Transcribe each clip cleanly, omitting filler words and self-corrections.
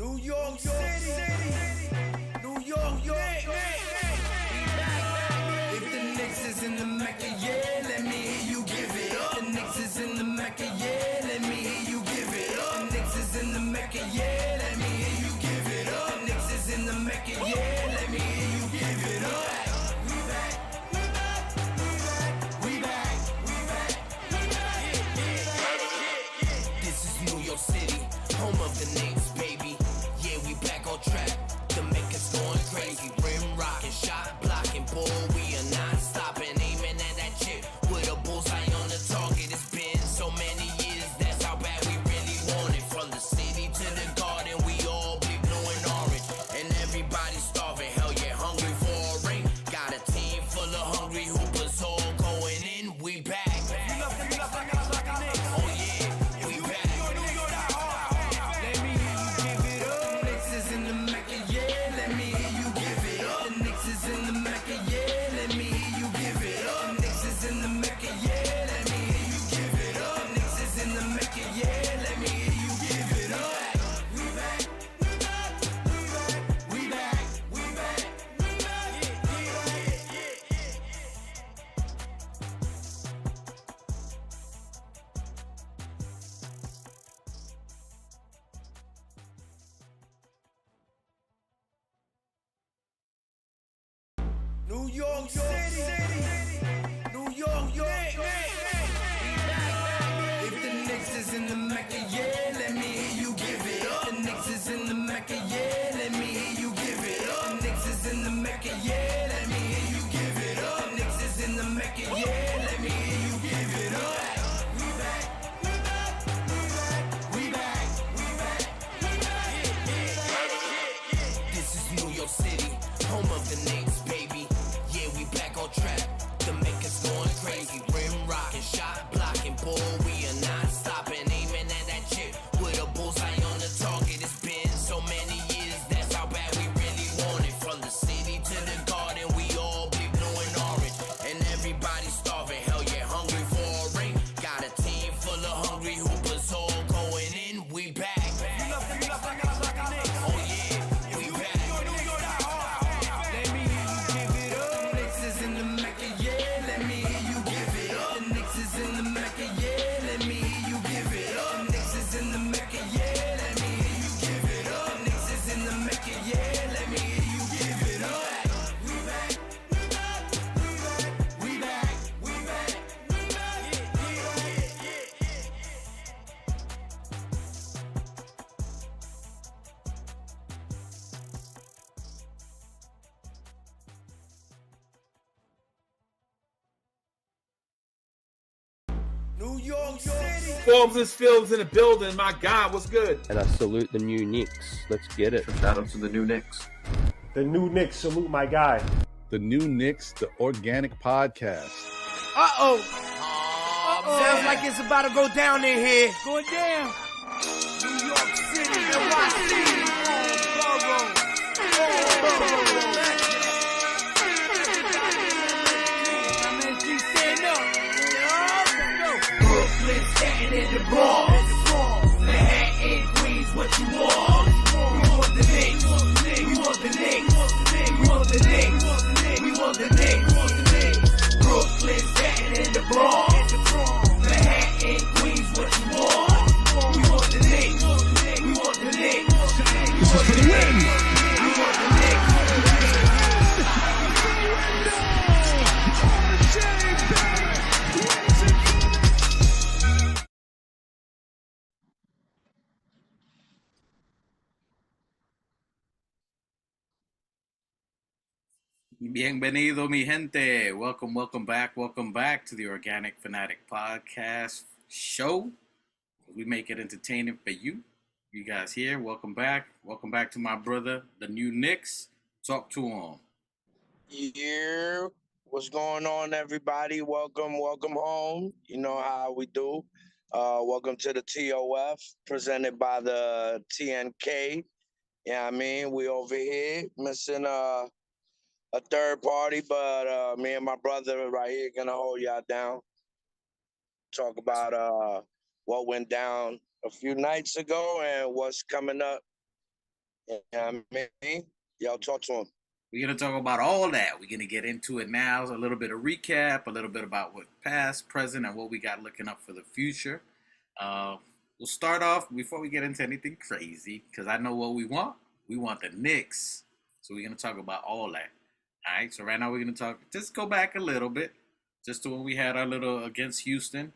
New York City, New York, Knicks. If the Knicks is in the Mecca, yeah, let me hear you give it up. The Knicks is in the Mecca, yeah, let me hear you give it up. The Knicks is in the Mecca, yeah, let me hear you give it up. The Knicks is in the Mecca, yeah, let me hear you give it up. We back, we back, we back, we back, we back. This is New York City, home of the Knicks, baby. Yeah, we back on track. The Mecca's going crazy. Rim rocking, shot blocking, ball. We are not stopping, aiming at that chip with a bullseye on the target. It's been so many years, that's how bad we really want it. From the city to the garden, we all be blue and orange, and everybody starving. Hell yeah, hungry for a ring. Got a team full of hungry hoopers, all going in. We back. Oh yeah, we back. Let me hear you give it up. The Knicks is in the Mecca, yeah. Let me hear you give it up. The Knicks is in the Mecca, yeah. Let me hear you give it up. The Knicks is in the Mecca, yeah. Let me hear you give it up. The Knicks is in the Mecca, yeah. Let me hear you give it up. We back, we back, we back, we back, we back, we New York City, New York, Knicks. If the Knicks is in the Mecca, yeah, let me hear you give it up. The Knicks is in the Mecca, yeah, let me hear you give it up. The Knicks is in the Mecca, yeah, let me hear you give it up. The Knicks is in the Mecca, yeah, let me hear you give it up. We back, we back, we back, we back, we back. This is New York City, home of the Knicks, baby. Yeah, we back on track. The Mecca's going crazy. Rim rocking, shot blocking, ball. We are not stopping, aiming at that chip with a bullseye on the target. It's been so many years, that's how bad we really want it. From the city to the garden, we all be blue and orange, and everybody starving. Hell yeah, hungry for a ring. Got a team full of hungry hoopers, all going in. We back. Oh yeah, we back. Let me hear you give it up. The Knicks is in the Mecca, yeah. Let me hear you give it up. The Knicks is in the Mecca, yeah. Let me hear you give it up. The Knicks is in the Mecca, yeah. Let me hear you give it up. The Knicks is in the Mecca, yeah. Let me hear you give it up. We back, we back, we back, we back, we back, we New York City. Forbes and Films in the building. My God, what's good? And I salute the new Knicks. Let's get it. Shout out to the new Knicks. The new Knicks, salute my guy. The new Knicks, the organic podcast. Sounds like it's about to go down in here. Going down. New York City, NYC, MSG stand up. Brooklyn, Staten in the Bronx. Manhattan, Queens, what you want? We want the Knicks. We want the Knicks. We want the Knicks. We want the Knicks. Brooklyn, Staten in the Bronx. Manhattan, Queens, what you want? We want the Knicks. We want the Knicks. This is for the win. We want the Knicks. Bienvenido, mi gente. Welcome back to the Organic Fanatic Podcast show. We make it entertaining for you. You guys here, welcome back. Welcome back to my brother, the new Knicks. Talk to him. Yeah, what's going on, everybody? Welcome home. You know how we do. Welcome to the TOF, presented by the TNK. Yeah, I mean, we over here missing a third party, but me and my brother right here gonna hold y'all down. Talk about what went down a few nights ago and what's coming up You know what I mean? Yo, talk to him. We're going to talk about all that. We're going to get into it now. A little bit of recap, a little bit about what past, present, and what we got looking up for the future. We'll start off before we get into anything crazy, because I know what we want. We want the Knicks. So we're going to talk about all that. All right, so right now we're going to talk, just go back a little bit, just to when we had our little against Houston.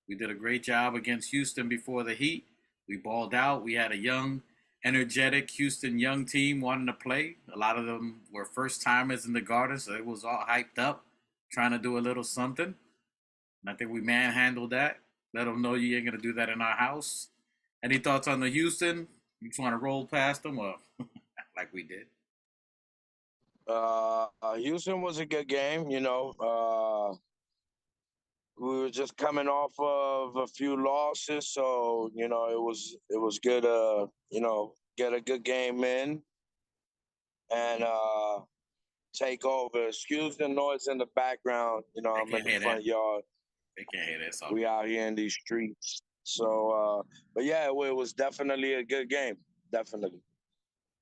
We did a great job against Houston before the Heat. We balled out. We had a young, energetic Houston young team wanting to play. A lot of them were first timers in the Garden, so it was all hyped up, trying to do a little something. And I think we manhandled that. Let them know you ain't gonna do that in our house. Any thoughts on the Houston? You just want to roll past them, or like we did? Houston was a good game. We were just coming off of a few losses, so it was good. Get a good game in and take over. Excuse the noise in the background. I'm in the front yard. They can't hear this. We out here in these streets. So, but yeah, it was definitely a good game. Definitely.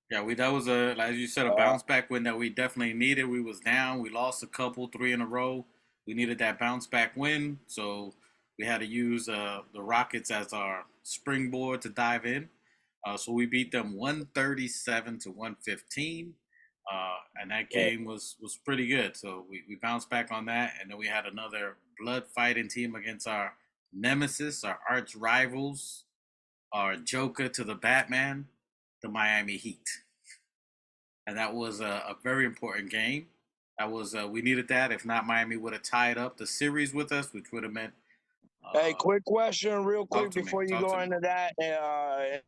Yeah, that was as you said, a bounce back win that we definitely needed. We was down. We lost a couple, 3 in a row. We needed that bounce back win, so we had to use the Rockets as our springboard to dive in. So we beat them 137 to 115, and that game was pretty good. So we bounced back on that, and then we had another blood fighting team against our nemesis, our arch rivals, our Joker to the Batman, the Miami Heat. And that was a very important game. That was we needed that. If not, Miami would have tied up the series with us, which would have meant. Hey, quick question, real quick, to me, before you talk go to into that,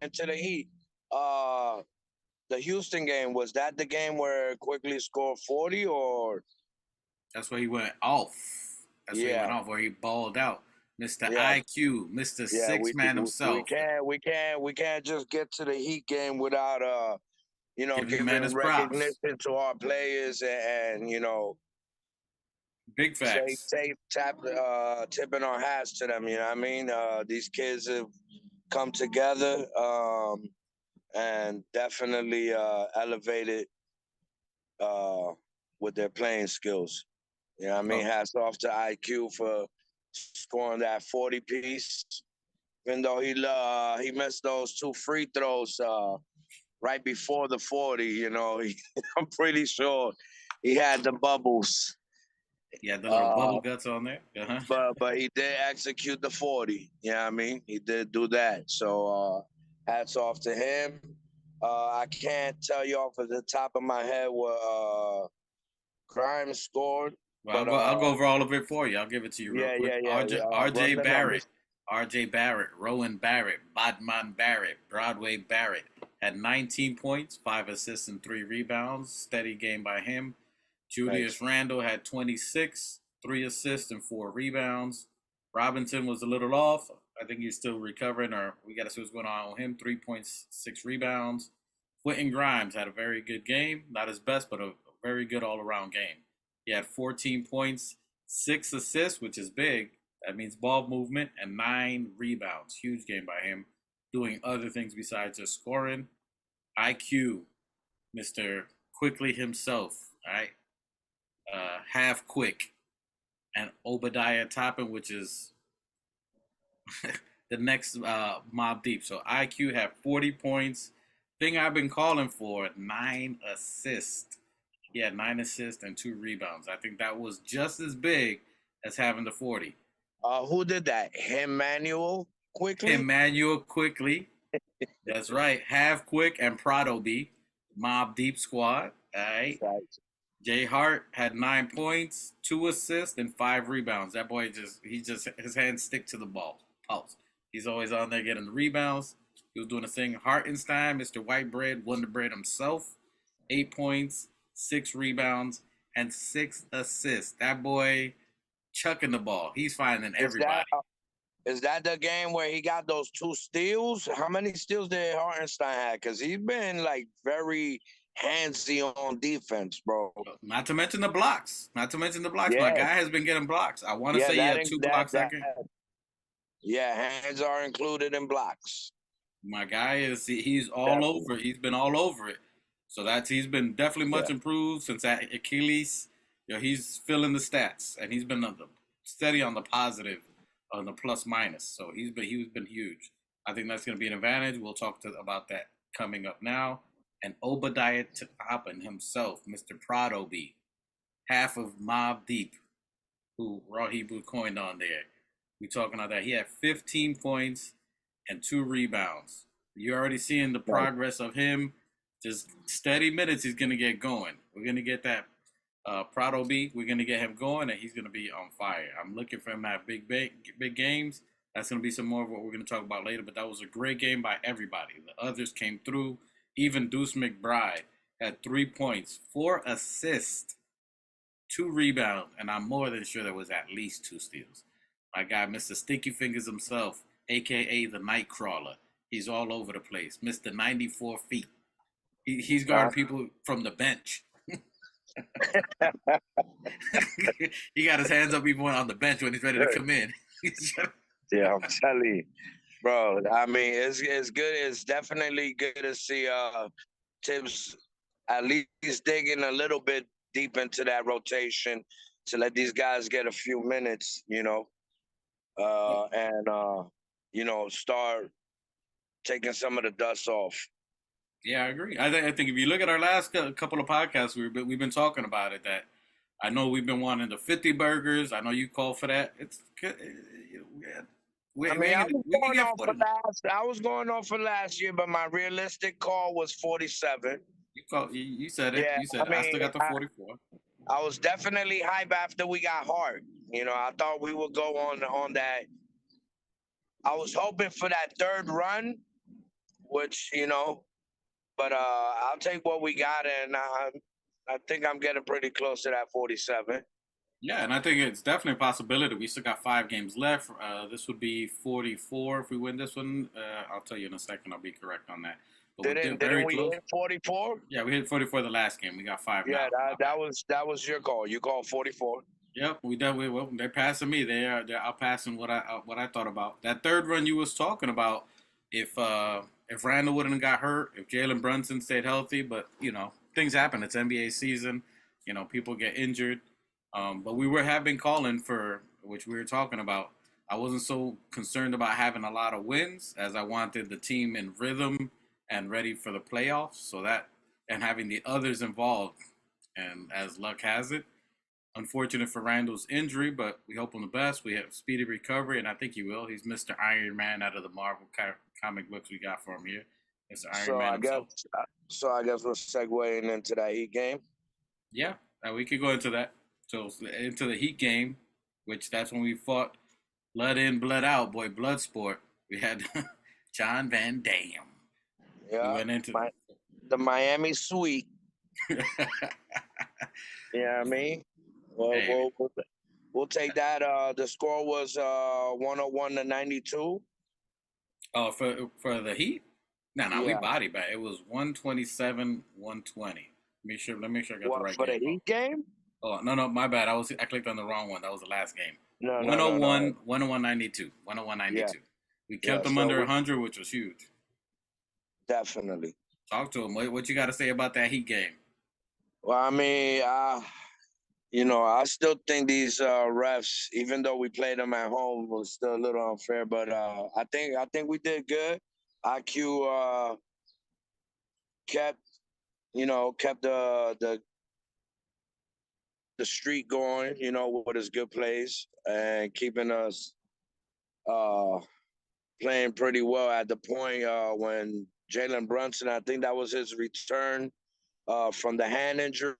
into the Heat. The Houston game, was that the game where Quickly scored 40, or? That's where he went off. That's where he went off, where he balled out. Mr. IQ, Mr. Six-Man himself. We can't just get to the Heat game without giving recognition to our players and big facts. Tipping our hats to them. You know what I mean? These kids have come together and definitely elevated with their playing skills. You know what I mean? Hats off to IQ for scoring that 40 piece. Even though he missed those 2 free throws right before the 40, I'm pretty sure he had the bubbles. Yeah, the little bubble guts on there. But he did execute the 40. You know what I mean? He did do that. So hats off to him. I can't tell you off of the top of my head what Grimes scored. Well, I'll go over all of it for you. I'll give it to you real quick. RJ Barrett, RJ Barrett, Rowan Barrett, Bodman Barrett, Broadway Barrett had 19 points, 5 assists, and 3 rebounds. Steady game by him. Julius Randle had 26, 3 assists, and 4 rebounds. Robinson was a little off. I think he's still recovering, or we got to see what's going on with him. 3.6 rebounds. Quentin Grimes had a very good game. Not his best, but a very good all-around game. He had 14 points, 6 assists, which is big. That means ball movement, and 9 rebounds. Huge game by him, doing other things besides just scoring. IQ, Mr. Quickly himself, all right? Half Quick, and Obadiah Toppin, which is the next Mob Deep. So IQ had 40 points. Thing I've been calling for, 9 assists. He had 9 assists and 2 rebounds. I think that was just as big as having the 40. Who did that? Emmanuel Quickly? Emmanuel Quickly. That's right. Half Quick and Prado B. Mob Deep squad. All right. Jay Hart had 9 points, 2 assists, and 5 rebounds. That boy his hands stick to the ball. Pulse. He's always on there getting the rebounds. He was doing the thing. Hartenstein, Mr. Whitebread, Wonder Bread himself, 8 points, 6 rebounds, and 6 assists. That boy chucking the ball. He's finding everybody. Is that the game where he got those 2 steals? How many steals did Hartenstein have? Because he's been like very handsy on defense, bro. Not to mention the blocks. My guy has been getting blocks. I want to say he had 2 blocks that game. Yeah, hands are included in blocks. My guy he's all over. He's been all over it. So he's been definitely much improved since that Achilles. He's filling the stats, and he's been steady on the positive, on the plus minus. So he's been huge. I think that's going to be an advantage. We'll talk about that coming up now. And Obadiah Toppin himself, Mr. Prado B, half of Mob Deep, who Raw Hebrew coined on there. We talking about that. He had 15 points and 2 rebounds. You're already seeing the progress of him. Just steady minutes, he's going to get going. We're going to get that Prado B. We're going to get him going, and he's going to be on fire. I'm looking for him to have big games. That's going to be some more of what we're going to talk about later, but that was a great game by everybody. The others came through. Even Deuce McBride had 3 points, 4 assists, 2 rebounds, and I'm more than sure there was at least 2 steals. My guy, Mr. Stinky Fingers himself, a.k.a. the Nightcrawler. He's all over the place. Mr. 94 feet. He's guarding people from the bench. He got his hands up even on the bench when he's ready to come in. Yeah, I'm telling you, bro. I mean, it's good. It's definitely good to see Tibbs at least digging a little bit deep into that rotation to let these guys get a few minutes, and start taking some of the dust off. Yeah, I agree. I think if you look at our last couple of podcasts, we've been talking about it. That I know we've been wanting the 50 burgers. I know you call for that. It's good. I was going off for last year, but my realistic call was 47. You said it. Yeah, You said it. I still got the 44. I was definitely hype after we got hard. I thought we would go on that. I was hoping for that third run, which, but I'll take what we got, and I think I'm getting pretty close to that 47. Yeah, and I think it's definitely a possibility. We still got 5 games left. This would be 44 if we win this one. I'll tell you in a second. I'll be correct on that. But Didn't we hit 44? Yeah, we hit 44 the last game. We got 5 yeah, now. that was your call. You called 44. Yep, we definitely. Well, they're passing me. They're outpassing what I thought about. That third run you was talking about. If Randall wouldn't have got hurt, if Jalen Brunson stayed healthy, but things happen. It's NBA season. People get injured. But we have been calling for, which we were talking about. I wasn't so concerned about having a lot of wins as I wanted the team in rhythm and ready for the playoffs. So that, and having the others involved. And as luck has it, unfortunate for Randall's injury, but we hope him the best. We have speedy recovery, and I think he will. He's Mr. Iron Man out of the Marvel comic books we got for him here. Mr. Iron Man himself. I guess we're segueing into that Heat game. Yeah, we could go into that. So into the Heat game, which that's when we fought blood in, blood out, boy, blood sport. We had John Van Dam. Yeah, we went into the Miami Sweet. You know what I mean? Well, we'll take that. The score was 101-92. Oh, for the Heat? No, we body back. It was 127-120. Let me make sure I got the right for game. The Heat game? Oh, no, my bad. I clicked on the wrong one. That was the last game. No, 101, 101-92. 101-92. Yeah. We kept them under 100, which was huge. Definitely. Talk to him. What you got to say about that Heat game? Well, I mean, I still think these refs, even though we played them at home, was still a little unfair. But I think we did good. IQ kept the streak going, with his good plays and keeping us playing pretty well at the point when Jalen Brunson, I think that was his return from the hand injury,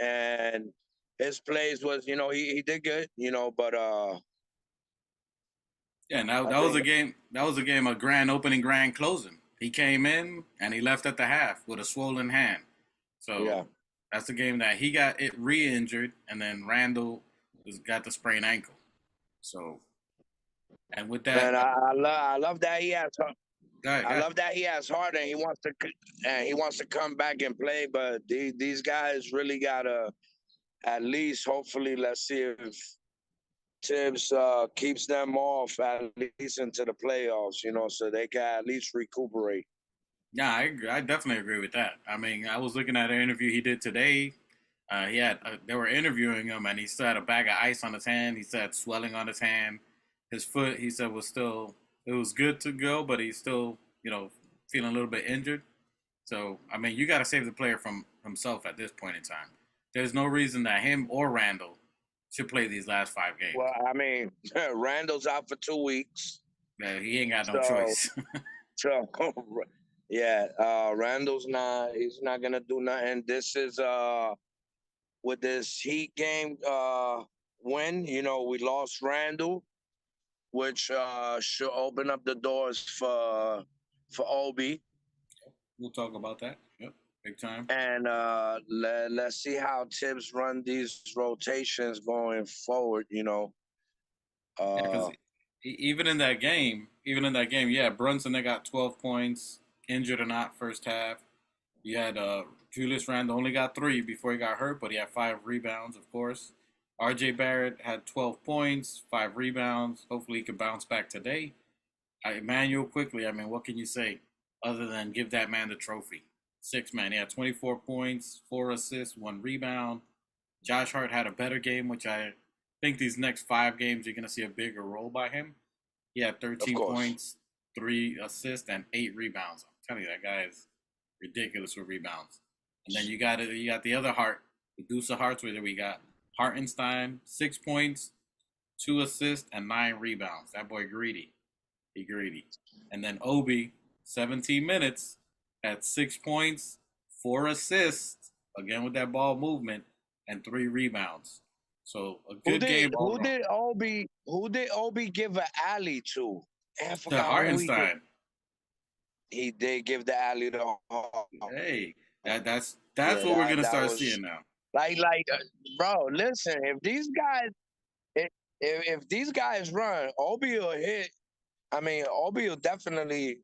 and his plays was, he did good, but yeah, that was a game. That was a game of grand opening, grand closing. He came in and he left at the half with a swollen hand. So yeah. That's the game that he got it re-injured, and then Randall got the sprained ankle. So, and with that, and I love that he has. Go ahead. I love that he has heart and he wants to come back and play. But these guys really gotta at least, hopefully, let's see if Tibbs keeps them off at least into the playoffs, so they can at least recuperate. Yeah, I agree. I definitely agree with that. I mean, I was looking at an interview he did today. They were interviewing him, and he still had a bag of ice on his hand. He said swelling on his hand. His foot, he said, it was good to go, but he's still, feeling a little bit injured. So, I mean, you got to save the player from himself at this point in time. There's no reason that him or Randall should play these last 5 games. Well, I mean, Randall's out for 2 weeks. Yeah, he ain't got no choice. So, yeah, Randall's he's not going to do nothing. This is, with this Heat game win, we lost Randall, which should open up the doors for Obi. We'll talk about that. Yep, big time. And let's see how Tibbs run these rotations going forward. Because even in that game, yeah, Brunson, they got 12 points, injured or not, first half. You had Julius Randle only got 3 before he got hurt, but he had 5 rebounds, of course. R.J. Barrett had 12 points, 5 rebounds. Hopefully he can bounce back today. Emmanuel Quickly, I mean, what can you say other than give that man the trophy? 6 man. He had 24 points, 4 assists, 1 rebound. Josh Hart had a better game, which I think these next 5 games you're going to see a bigger role by him. He had 13 points, 3 assists, and 8 rebounds. I'm telling you, that guy is ridiculous with rebounds. And then you got the other Hart, the Deuce of Hearts, where we got Hartenstein, 6 points, 2 assists, and 9 rebounds. That boy greedy. He greedy. And then Obi, 17 minutes, had 6 points, 4 assists, again with that ball movement, and 3 rebounds. So a good game. Who did Obi give an alley to? To Hartenstein. He did give the alley to. Hey, that's what we're gonna start seeing now. Like, bro, listen. If these guys run, Obi will hit. I mean, Obi will definitely,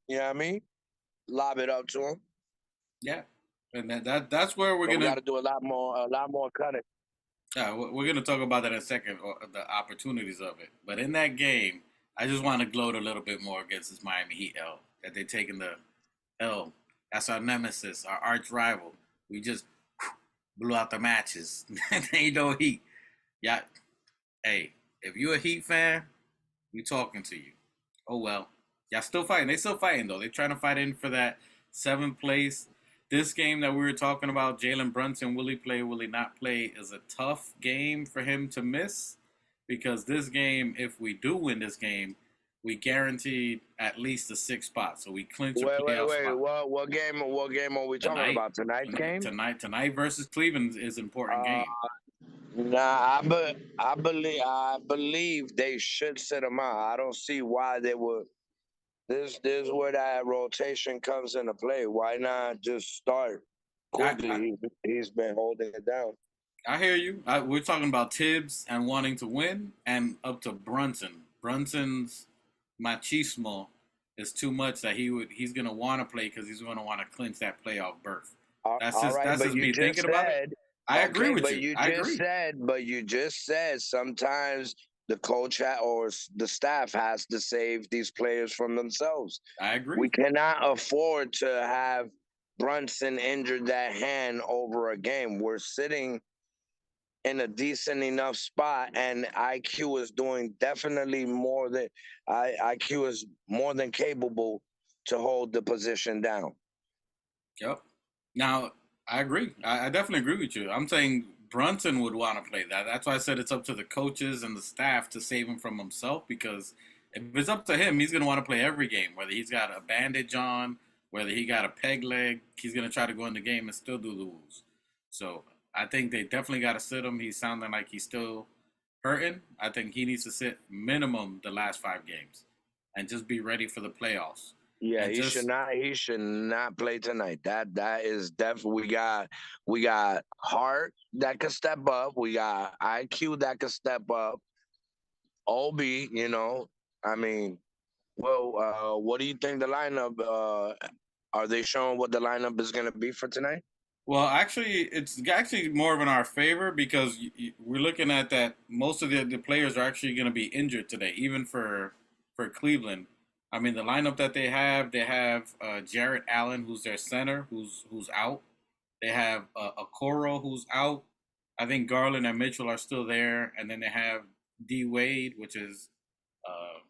lob it up to him. Yeah, and that's where we're gonna. We got to do a lot more cutting. Yeah, we're gonna talk about that in a second, the opportunities of it. But in that game, I just want to gloat a little bit more against this Miami Heat L that they're taking the L. That's our nemesis, our arch rival. We just blew out the matches. Ain't no Heat. Yeah. Hey, if you're a Heat fan, we talking to you. Oh well. Y'all still fighting. They still fighting though. They're trying to fight in for that 7th place. This game that we were talking about, Jalen Brunson, will he play, will he not play, is a tough game for him to miss. Because this game, if we do win this game, we guaranteed at least a 6th spot. So we clinch a playoff spot. What game are we talking about? Tonight's game? Tonight versus Cleveland is an important game. Nah, I believe they should sit him out. I don't see why they would. This is where that rotation comes into play. Why not just start quickly? He's been holding it down. I hear you. We're talking about Tibbs and wanting to win, and up to Brunson. Brunson's machismo is too much that he's gonna want to play because he's gonna want to clinch that playoff berth. That's just me thinking about it. I agree with you. But you just said sometimes the coach or the staff has to save these players from themselves. I agree. We cannot afford to have Brunson injured that hand over a game. We're sitting in a decent enough spot, and IQ is doing definitely more than IQ is more than capable to hold the position down. Yep. Now I agree. I definitely agree with you. I'm saying Brunson would want to play that. That's why I said it's up to the coaches and the staff to save him from himself, because if it's up to him, he's going to want to play every game, whether he's got a bandage on, whether he got a peg leg, he's going to try to go in the game and still do the rules. So I think they definitely got to sit him. He's sounding like he's still hurting. I think he needs to sit minimum the last 5 games and just be ready for the playoffs. Yeah, he should not play tonight. That is definitely we got Hart that could step up. We got IQ that could step up. Obi, I mean, well, what do you think the lineup? Are they showing what the lineup is going to be for tonight? Well, actually, it's actually more of in our favor because we're looking at that most of the players are actually going to be injured today, even for Cleveland. I mean, the lineup that they have Jarrett Allen, who's their center, who's out. They have Okoro, who's out. I think Garland and Mitchell are still there, and then they have D Wade, which is uh,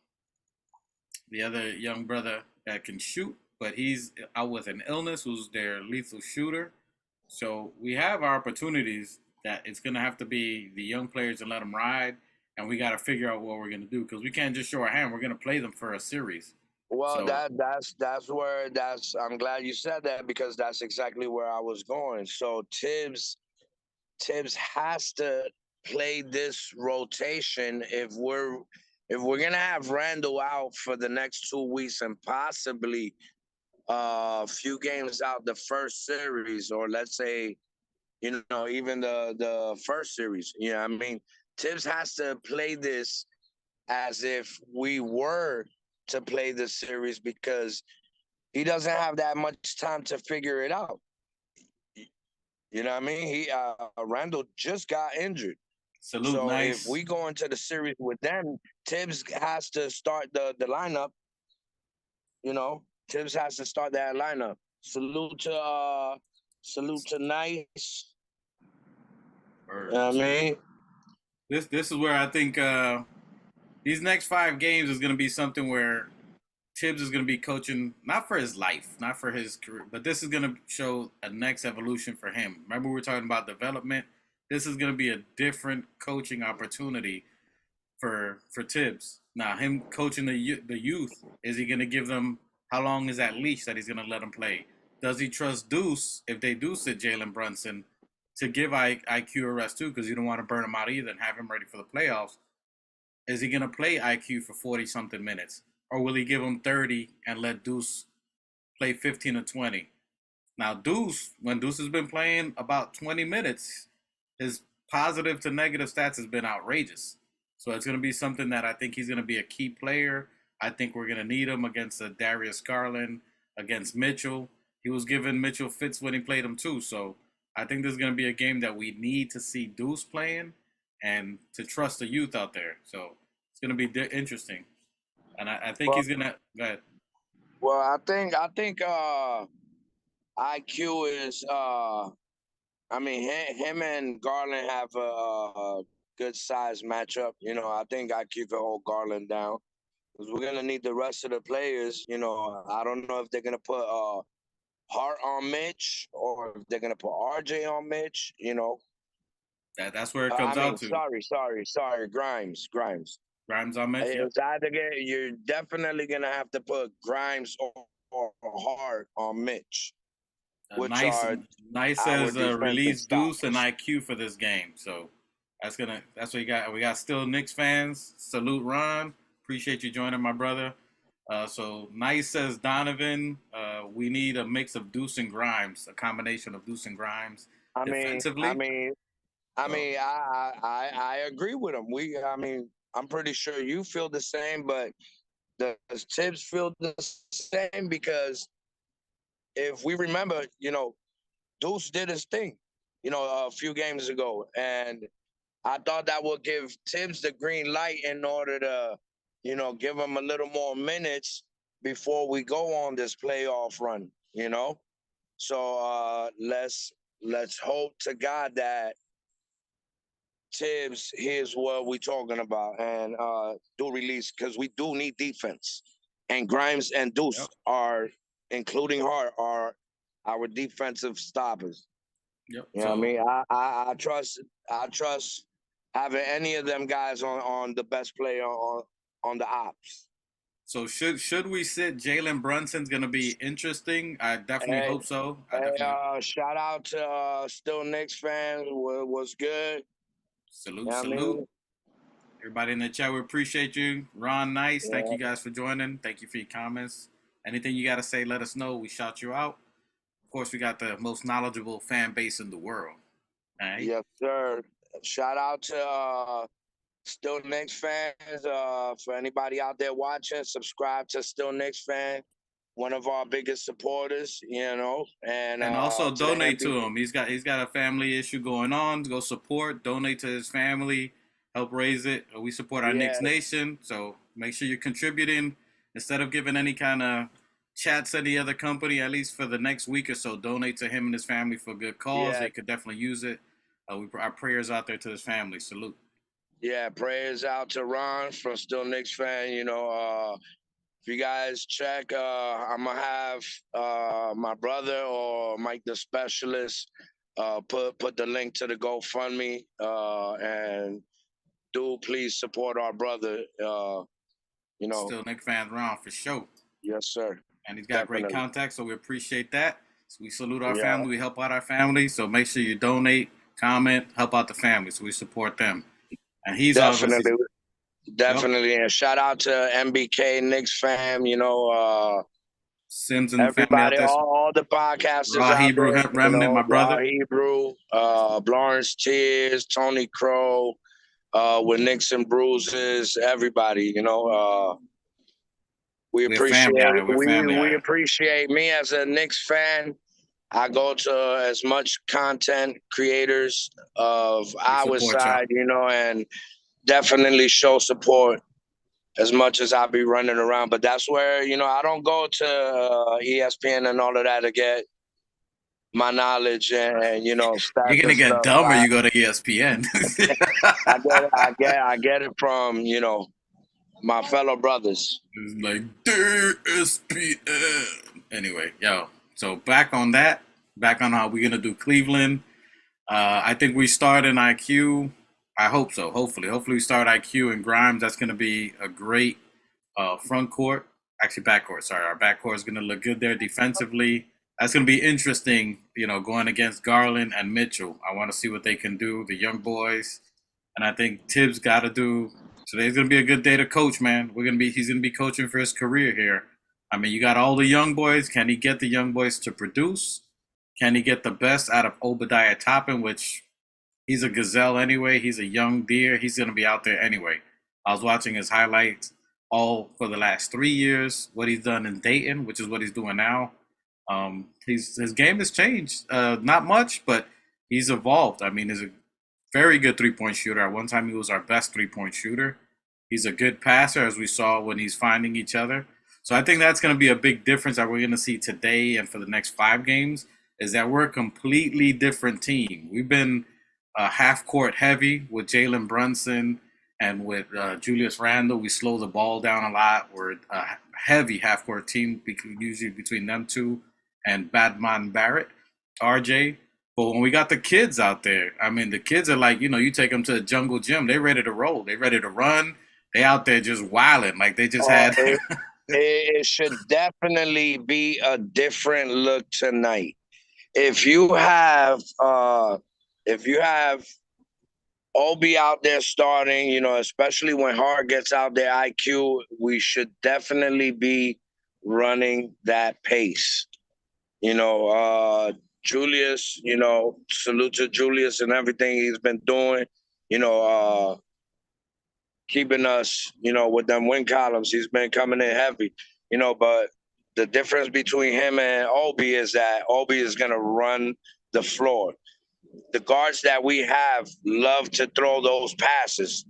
the other young brother that can shoot, but he's out with an illness, who's their lethal shooter. So we have our opportunities that it's going to have to be the young players and let them ride, and we got to figure out what we're going to do because we can't just show our hand. We're going to play them for a series. Well, So that's where that's. I'm glad you said that because that's exactly where I was going. So Tibbs has to play this rotation if we're gonna have Randall out for the next 2 weeks and possibly a few games out the first series, or let's say even the first series. I mean, Tibbs has to play this as if we were to play the series because he doesn't have that much time to figure it out. You know what I mean? Randall just got injured. salute, So if nice. we go into the series with them, Tibbs has to start the lineup. Tibbs has to start that lineup. Salute to Nice. You know what I mean? This is where I think these next 5 games is going to be something where Tibbs is going to be coaching not for his life, not for his career, but this is going to show a next evolution for him. Remember, we were talking about development. This is going to be a different coaching opportunity for Tibbs. Now, him coaching the youth, is he going to give them how long is that leash that he's going to let them play? Does he trust Deuce if they do sit Jalen Brunson to give IQ a rest too? Because you don't want to burn him out either and have him ready for the playoffs. Is he going to play IQ for 40 something minutes? Or will he give him 30 and let Deuce play 15 or 20? Now, when Deuce has been playing about 20 minutes, his positive to negative stats has been outrageous. So it's going to be something that I think he's going to be a key player. I think we're going to need him against Darius Garland, against Mitchell. He was giving Mitchell fits when he played him too. So I think this is going to be a game that we need to see Deuce playing and to trust the youth out there. So it's going to be interesting. And I think Well, he's going to go ahead. well, I think IQ is. I mean, him and Garland have a good size matchup. I think IQ can hold Garland down because we're gonna need the rest of the players. I don't know if they're gonna put Hart on Mitch or if they're gonna put RJ on Mitch. That's where it I comes mean, out to. sorry, Grimes. Grimes on Mitch, yep. It's either you're definitely gonna have to put Grimes or Hart on Mitch, which Nice, are nice our says defensive release Deuce and stoppers. IQ for this game. So that's what you got. We got still Knicks fans. Salute Ron. Appreciate you joining, my brother. So nice says Donovan. We need a mix of Deuce and Grimes, a combination of Deuce and Grimes I mean, I defensively. mean, I So mean, I agree with him. I mean, I'm pretty sure you feel the same, but does Tibbs feel the same? Because if we remember, Deuce did his thing, a few games ago, and I thought that would give Tibbs the green light in order to, give him a little more minutes before we go on this playoff run. So let's hope to God that Tibbs here's what we're talking about and do release because we do need defense. And Grimes and Deuce yep, are, including Hart, are our defensive stoppers. yep. You know what I So mean? I trust having any of them guys on the best player on the ops. should we sit Jalen Brunson's going to be interesting? I definitely Hey, hope so. I hey, definitely shout out to still Knicks fans. Was good. You salute, know what I salute. mean? Everybody in the chat, we appreciate you. Ron, nice. Thank Yeah. you guys for joining. Thank you for your comments. Anything you got to say, let us know. We shout you out. Of course, we got the most knowledgeable fan base in the world. All right. Yes, sir. Shout out to Still Knicks fans. For anybody out there watching, subscribe to Still Knicks fan. one of our biggest supporters, and also to the donate MB. to him. He's got a family issue going on. Go support, donate to his family, help raise it. We support our Yeah, Knicks Nation, so make sure you're contributing instead of giving any kind of chats any other company. At least for the next week or so, donate to him and his family for good cause. yeah, They could definitely use it. Our prayers out there to his family. Salute. yeah. Prayers out to Ron from Still Knicks fan. If you guys check, I'm gonna have my brother or Mike the specialist put the link to the GoFundMe and do please support our brother. Still Knicks fans around for sure. Yes, sir. And he's got great Definitely. contacts, so we appreciate that. So we salute our Yeah, family. We help out our family. So make sure you donate, comment, help out the family. So we support them. And he's obviously, definitely. yep, Definitely. And shout out to MBK Knicks fam, Sims and the family out everybody, there. all the podcasters Raw out Hebrew there, Remnant, my Raw brother. Hebrew, Lawrence Tears, Tony Crow, with Knicks and Bruises, everybody, we We're family out appreciate here. We're family out we here. appreciate me as a Knicks fan. I go to as much content creators of We our support y'all. side, and definitely show support as much as I be running around. But that's where, I don't go to ESPN and all of that to get my knowledge and You're stats gonna and get stuff. dumber. You go to ESPN. I get it from my fellow brothers. It's like ESPN. Anyway, yo. So back on that. Back on how we're gonna do Cleveland. I think we start in IQ. I hope so. Hopefully we start IQ and Grimes. That's going to be a great front court. Actually, backcourt. Sorry, our backcourt is going to look good there defensively. That's going to be interesting. Going against Garland and Mitchell. I want to see what they can do. The young boys, and I think Tibbs got to do. Today's going to be a good day to coach, man. He's going to be coaching for his career here. I mean, you got all the young boys. Can he get the young boys to produce? Can he get the best out of Obadiah Toppin, which he's a gazelle anyway. He's a young deer. He's going to be out there anyway. I was watching his highlights all for the last 3 years, what he's done in Dayton, which is what he's doing now. His game has changed. Not much, but he's evolved. I mean, he's a very good three-point shooter. At one time, he was our best three-point shooter. He's a good passer, as we saw when he's finding each other. So I think that's going to be a big difference that we're going to see today and for the next 5 games, is that we're a completely different team. We've been half court heavy with Jalen Brunson and with Julius Randle. We slow the ball down a lot. We're a heavy half court team, usually between them two and Badman Barrett, RJ. But when we got the kids out there, I mean, the kids are like, you take them to the jungle gym. They're ready to roll. They're ready to run. They out there just wilding. Like they just had. It should definitely be a different look tonight. If you have Obi out there starting, especially when Hart gets out there, IQ, we should definitely be running that pace. Julius, salute to Julius and everything he's been doing, keeping us, with them win columns. He's been coming in heavy, but the difference between him and Obi is that Obi is going to run the floor. The guards that we have love to throw those passes,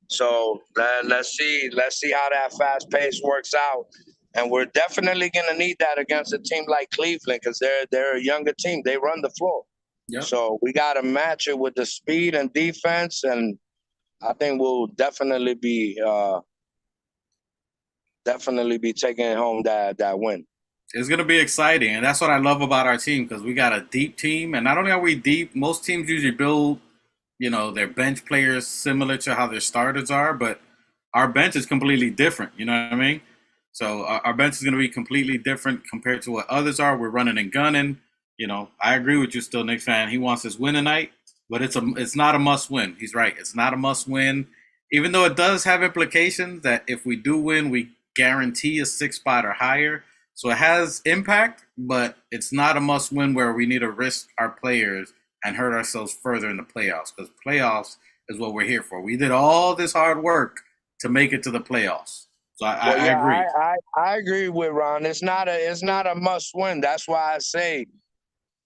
So let's see how that fast pace works out. And we're definitely going to need that against a team like Cleveland because they're a younger team. They run the floor. Yep. So we got to match it with the speed and defense. And I think we'll definitely be taking home that win. It's going to be exciting, and that's what I love about our team because we got a deep team. And not only are we deep, most teams usually build, their bench players similar to how their starters are, but our bench is completely different. You know what I mean? So our bench is going to be completely different compared to what others are. We're running and gunning. I agree with you, still Knicks fan. He wants his win tonight, but it's not a must win. He's right. It's not a must win, even though it does have implications that if we do win, we guarantee a 6 spot or higher. So it has impact, but it's not a must win where we need to risk our players and hurt ourselves further in the playoffs, because playoffs is what we're here for. We did all this hard work to make it to the playoffs. So Well, I yeah, agree. I agree with Ron. It's not a must win. That's why I say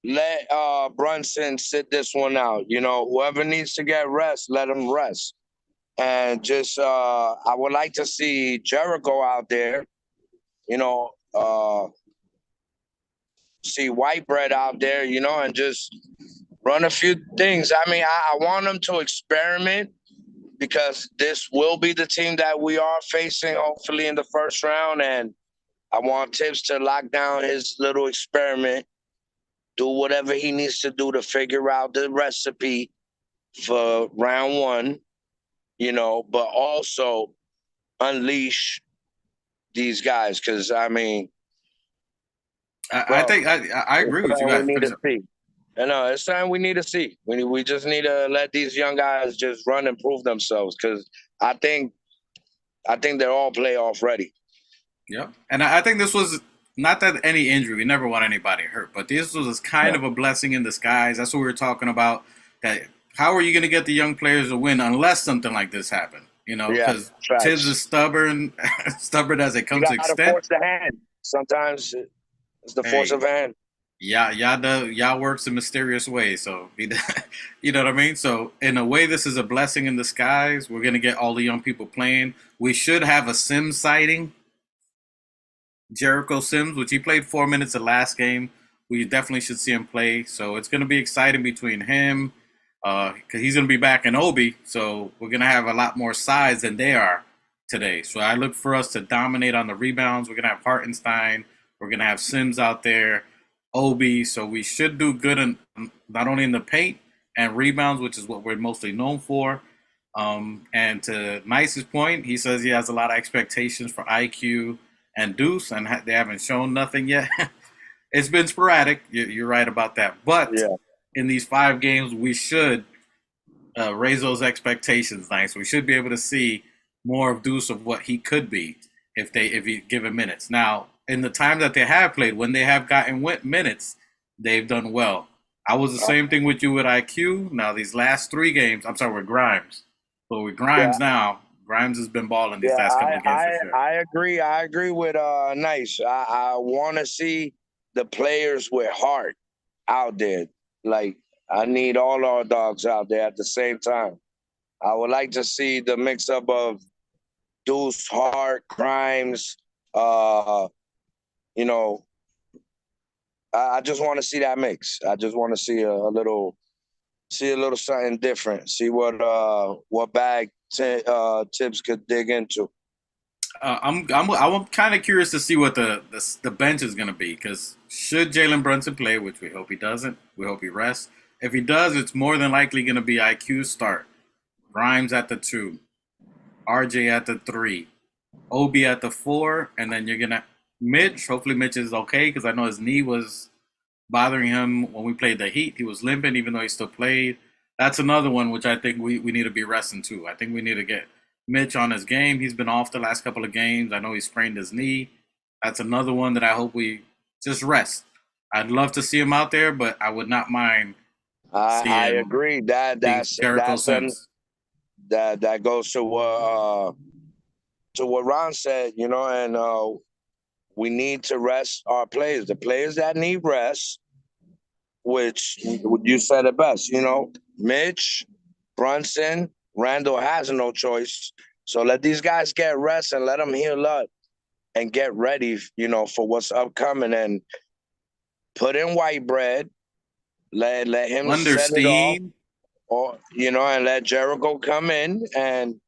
let Brunson sit this one out. You know, whoever needs to get rest, let him rest. And just I would like to see Jericho out there. You know, see White Bread out there. You know, and just run a few things. I mean, I want them to experiment because this will be the team that we are facing, hopefully in the first round. And I want Tibbs to lock down his little experiment, do whatever he needs to do to figure out the recipe for round one, you know, but also unleash these guys. Because, I mean, I bro, think I it's agree with you something we guys. need to see. No, it's something we need to see. We just need to let these young guys just run and prove themselves. Because I think they're all playoff ready. Yep. And I think this was not that any injury. We never want anybody hurt, but this was kind of a blessing in disguise. That's what we were talking about. That how are you going to get the young players to win unless something like this happened? You know, Yeah, because Tibbs facts. is stubborn, stubborn as it You comes to got to extent. force the hand. Sometimes it's the force Hey, of hand. y'all works in mysterious ways. So you know what I mean. So in a way, this is a blessing in disguise. We're gonna get all the young people playing. We should have a Sim sighting. Jericho Sims, which he played 4 minutes the last game. We definitely should see him play. So it's going to be exciting between him, because he's going to be back in Obi. So we're going to have a lot more size than they are today. So I look for us to dominate on the rebounds. We're going to have Hartenstein. We're going to have Sims out there, Obi. So we should do good in, not only in the paint and rebounds, which is what we're mostly known for. And to Nice's point, he says he has a lot of expectations for IQ and Deuce, and they haven't shown nothing yet. It's been sporadic. You're right about that. But in these 5 games, we should raise those expectations. Nice. We should be able to see more of Deuce of what he could be if you give him minutes. Now, in the time that they have played, when they have gotten minutes, they've done well. I was the same thing with you with IQ. Now, these last 3 games, I'm sorry, with Grimes. But with Grimes now, Grimes has been balling these last couple of games for sure. I agree. I agree with Nice. I want to see the players with heart out there. Like I need all our dogs out there at the same time. I would like to see the mix up of Deuce, Hart, Grimes. You know, I just want to see that mix. I just want to see a little something different. See what bag Tibbs could dig into. I'm kind of curious to see what the bench is going to be, because should Jalen Brunson play, which we hope he doesn't, we hope he rests. If he does, it's more than likely going to be IQ start, Grimes at the 2, RJ at the 3, Obi at the 4, and then you're gonna Mitch. Hopefully Mitch is okay, because I know his knee was bothering him when we played the Heat. He was limping even though he still played. That's another one which I think we need to be resting too. I think we need to get Mitch on his game. He's been off the last couple of games. I know he sprained his knee. That's another one that I hope we just rest. I'd love to see him out there, but I would not mind seeing I agree. That goes to what Ron said. You know, and we need to rest our players. The players that need rest, which you said it best. You know, Mitch, Brunson, Randall has no choice. So let these guys get rest and let them heal up and get ready, you know, for what's upcoming. And put in White Bread, let him set it off, or you know, and let Jericho come in. And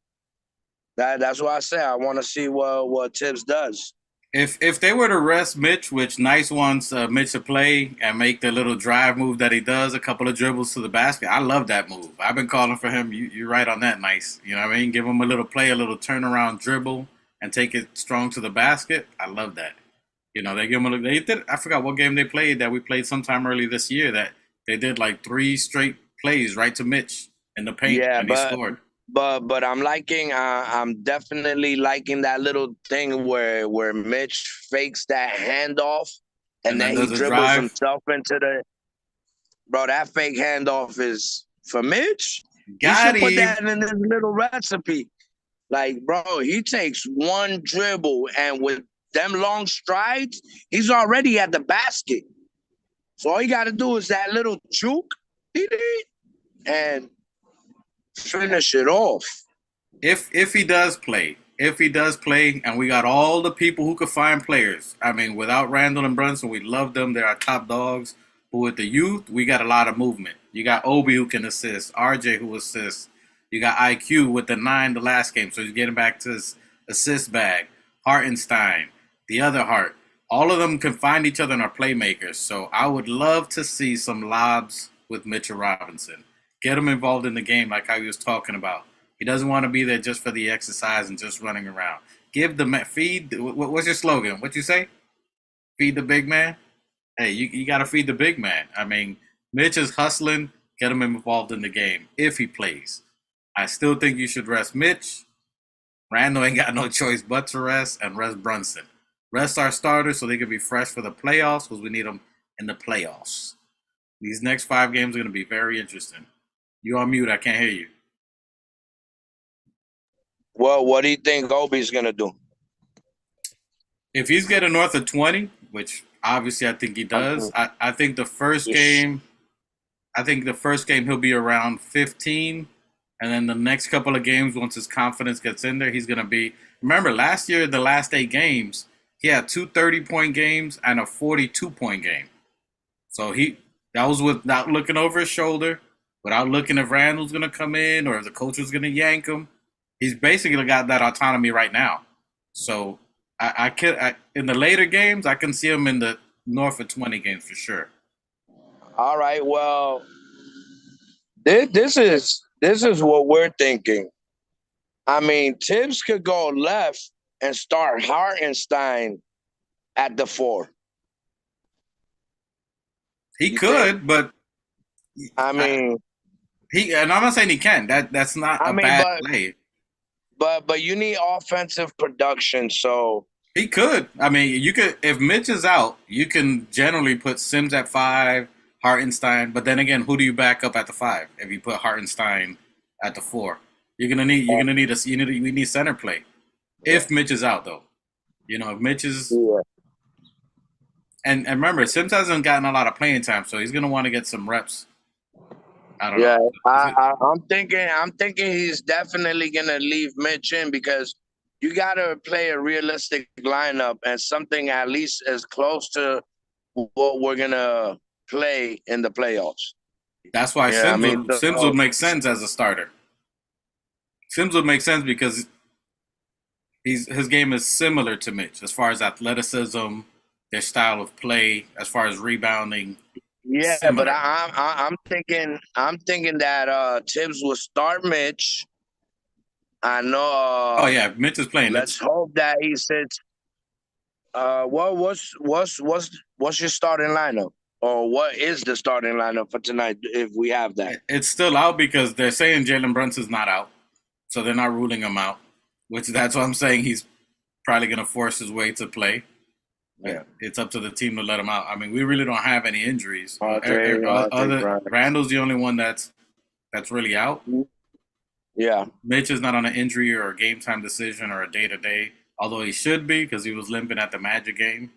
that's why I say I want to see what Tibbs does. If they were to rest Mitch, which Nice wants Mitch to play and make the little drive move that he does, a couple of dribbles to the basket, I love that move. I've been calling for him. You're right on that, Nice. You know what I mean? Give him a little play, a little turnaround dribble, and take it strong to the basket. I love that. You know, they give him they did. I forgot what game they played that we played sometime early this year that they did like 3 straight plays right to Mitch in the paint, and he scored. But I'm definitely liking that little thing where Mitch fakes that handoff and then he dribbles himself into the. Bro, that fake handoff is for Mitch. He should put that in his little recipe. Like, bro, he takes one dribble, and with them long strides, he's already at the basket. So all you got to do is that little juke, and finish it off. If he does play, and we got all the people who could find players. I mean, without Randall and Brunson, we love them. They're our top dogs. But with the youth, we got a lot of movement. You got Obi who can assist, RJ who assists. You got IQ with the 9 the last game, so he's getting back to his assist bag. Hartenstein, the other Hart. All of them can find each other and are playmakers. So I would love to see some lobs with Mitchell Robinson. Get him involved in the game like how he was talking about. He doesn't want to be there just for the exercise and just running around. Give the feed. What's your slogan? What you say? Feed the big man. Hey, you got to feed the big man. I mean, Mitch is hustling. Get him involved in the game if he plays. I still think you should rest Mitch. Randall ain't got no choice but to rest, and rest Brunson. Rest our starters so they can be fresh for the playoffs because we need them in the playoffs. These next 5 games are going to be very interesting. You on mute. I can't hear you. Well, what do you think Obi's going to do? If he's getting north of 20, which obviously I think he does, I think the first game he'll be around 15. And then the next couple of games, once his confidence gets in there, he's going to be – remember, last year, the last 8 games, he had 2 30-point games and a 42-point game. So that was without looking over his shoulder, without looking if Randall's going to come in or if the coach was going to yank him. He's basically got that autonomy right now. So I in the later games, I can see him in the north of 20 games for sure. All right, well, this is what we're thinking. I mean, Tibbs could go left and start Hartenstein at the 4. He could, but I mean, and I'm not saying he can. That's not a bad play. But you need offensive production, so he could. I mean, you could if Mitch is out, you can generally put Sims at 5, Hartenstein. But then again, who do you back up at the 5 if you put Hartenstein at the 4? We need center play. If Mitch is out, though, if Mitch is. Yeah. And remember, Sims hasn't gotten a lot of playing time, so he's gonna want to get some reps. I don't know. I'm thinking he's definitely gonna leave Mitch in because you gotta play a realistic lineup and something at least as close to what we're gonna play in the playoffs. That's why Sims would make sense as a starter. Sims would make sense because his game is similar to Mitch as far as athleticism, their style of play, as far as rebounding. Yeah, similar. but I'm thinking that Tibbs will start Mitch. I know. Oh yeah, Mitch is playing. Let's hope that he sits. What's your starting lineup, or what is the starting lineup for tonight? If we have that, it's still out because they're saying Jalen Brunson's not out, so they're not ruling him out. That's what I'm saying. He's probably going to force his way to play. Yeah, it's up to the team to let him out. I mean, we really don't have any injuries. Randall's the only one that's really out. Yeah, Mitch is not on an injury or a game time decision or a day to day, although he should be because he was limping at the Magic game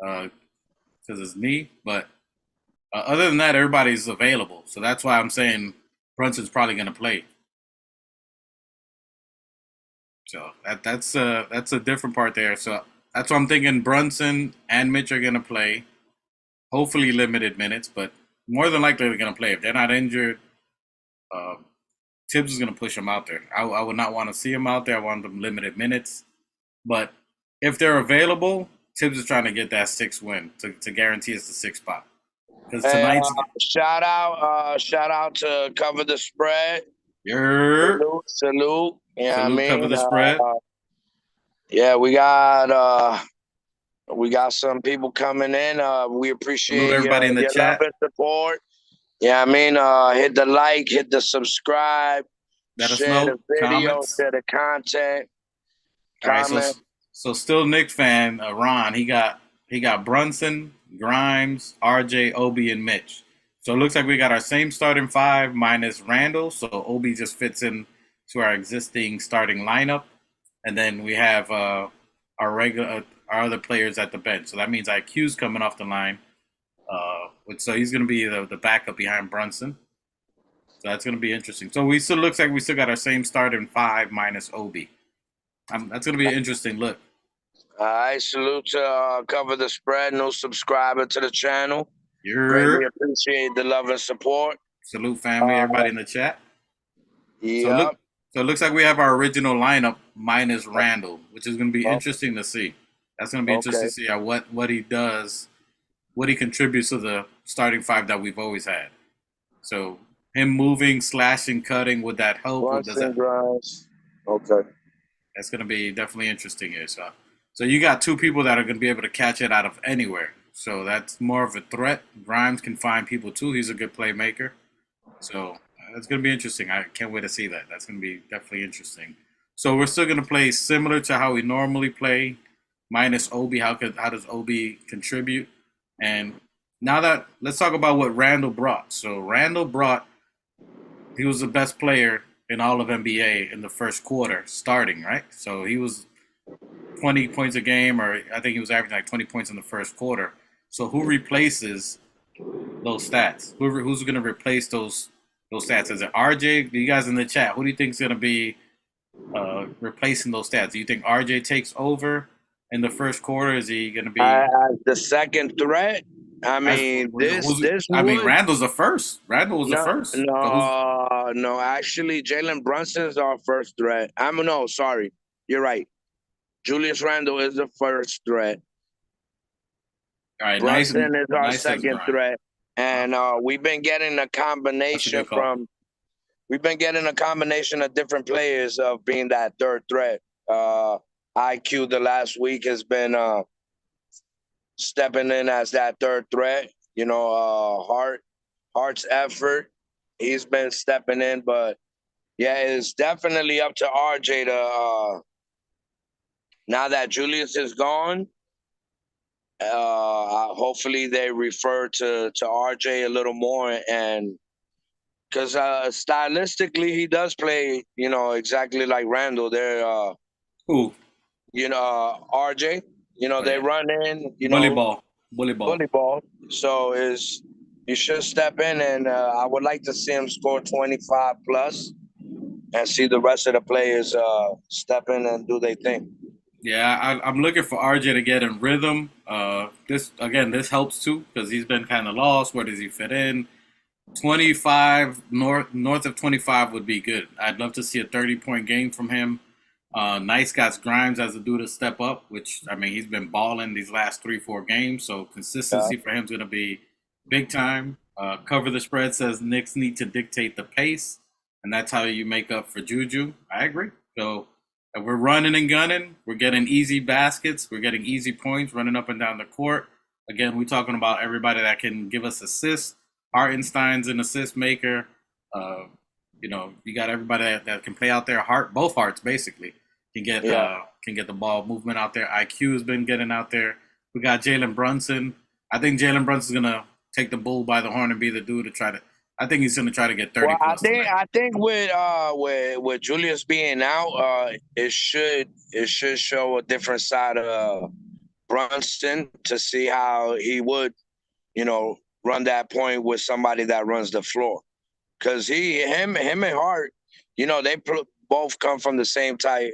because his knee. But other than that, everybody's available. So that's why I'm saying Brunson's probably going to play. So that's a different part there. So. That's what I'm thinking. Brunson and Mitch are going to play. Hopefully limited minutes, but more than likely they're going to play. If they're not injured, Tibbs is going to push them out there. I would not want to see them out there. I want them limited minutes. But if they're available, Tibbs is trying to get that 6th win to guarantee us the 6th spot. Because tonight's shout out to Cover the Spread. Salute. Yeah, I mean, Cover the Spread. Yeah, we got some people coming in. We appreciate everybody in the chat. Love and support. Yeah, I mean, hit the like, hit the subscribe, share the video, comments. Share the content. Comment. All right, so still Knicks fan, Ron. He got Brunson, Grimes, RJ, Obi, and Mitch. So it looks like we got our same starting 5 minus Randall. So Obi just fits in to our existing starting lineup, and then we have our other players at the bench. So that means IQ's coming off the line. So he's going to be the backup behind Brunson. So that's going to be interesting. So we still looks like we still got our same starting five minus Obi. That's going to be an interesting look. All right, salute to Cover the Spread, new subscriber to the channel. You're Greatly appreciate the love and support. salute family, everybody in the chat. Yeah. So it looks like we have our original lineup minus Randall, which is going to be interesting to see. That's going to be interesting to see what he does, what he contributes to the starting five that we've always had. So him moving, slashing, cutting, would that help? Or does that... Okay. That's going to be definitely interesting here. So you got two people that are going to be able to catch it out of anywhere. So that's more of a threat. Grimes can find people too. He's a good playmaker. So that's going to be interesting. I can't wait to see that. That's going to be definitely interesting. So we're still going to play similar to how we normally play, minus Obi. How does Obi contribute? And now let's talk about what Randall brought. So Randall he was the best player in all of NBA in the first quarter starting, right? So he was 20 points a game, or I think he was averaging like 20 points in the first quarter. So who replaces those stats? Who's going to replace those stats? Is it RJ? You guys in the chat, who do you think is going to be replacing those stats? Do you think RJ takes over in the first quarter? Is he going to be the second threat? I mean, Randall's the first. Randall was the first. No. Actually, Jalen Brunson's our first threat. Sorry, you're right. Julius Randle is the first threat. All right, Brunson is our second threat, and we've been getting a combination of different players of being that third threat. IQ the last week has been stepping in as that third threat. Hart's effort, he's been stepping in, but yeah, it's definitely up to RJ to. Now that Julius is gone, hopefully they refer to RJ a little more, and because stylistically he does play, exactly like Randall. They're who, RJ. They run in, bully ball. So you should step in, and I would like to see him score 25 plus, and see the rest of the players step in and do their thing. Yeah, I'm looking for RJ to get in rhythm. This helps too because he's been kind of lost. Where does he fit in? 25 north of 25 would be good. I'd love to see a 30-point game from him. Nice got Grimes as a dude to step up, which he's been balling these last 3-4 games. So consistency for him is going to be big time. Cover the Spread says Knicks need to dictate the pace, and that's how you make up for Juju. I agree. So. If we're running and gunning, we're getting easy baskets, we're getting easy points, running up and down the court. Again, we're talking about everybody that can give us assists. Hartenstein's an assist maker. You got everybody that can play out there. Both Harts basically can get the ball movement out there. IQ has been getting out there. We got Jalen Brunson. I think Jalen Brunson's gonna take the bull by the horn and be the dude to try to. I think he's going to try to get 30 Well, plus. I think with Julius being out, it should show a different side of Brunson to see how he would, run that point with somebody that runs the floor. Because him and Hart, they both come from the same type,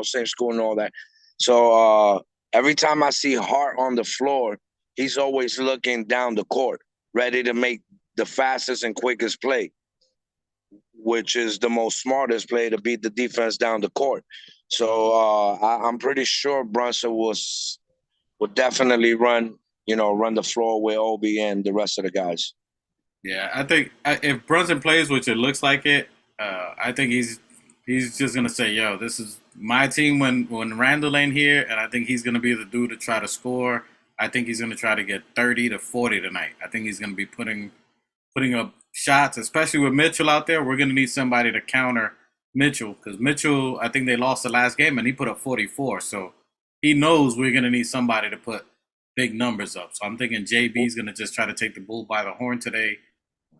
same school and all that. So every time I see Hart on the floor, he's always looking down the court, ready to make the fastest and quickest play, which is the most smartest play to beat the defense down the court. So I'm pretty sure Brunson would definitely run the floor with Obi and the rest of the guys. Yeah, I think if Brunson plays, which it looks like it, I think he's just gonna say, "Yo, this is my team when Randall ain't here," and I think he's gonna be the dude to try to score. I think he's gonna try to get 30 to 40 tonight. I think he's gonna be putting up shots, especially with Mitchell out there. We're going to need somebody to counter Mitchell because Mitchell, I think they lost the last game and he put up 44. So he knows we're going to need somebody to put big numbers up. So I'm thinking JB's going to just try to take the bull by the horn today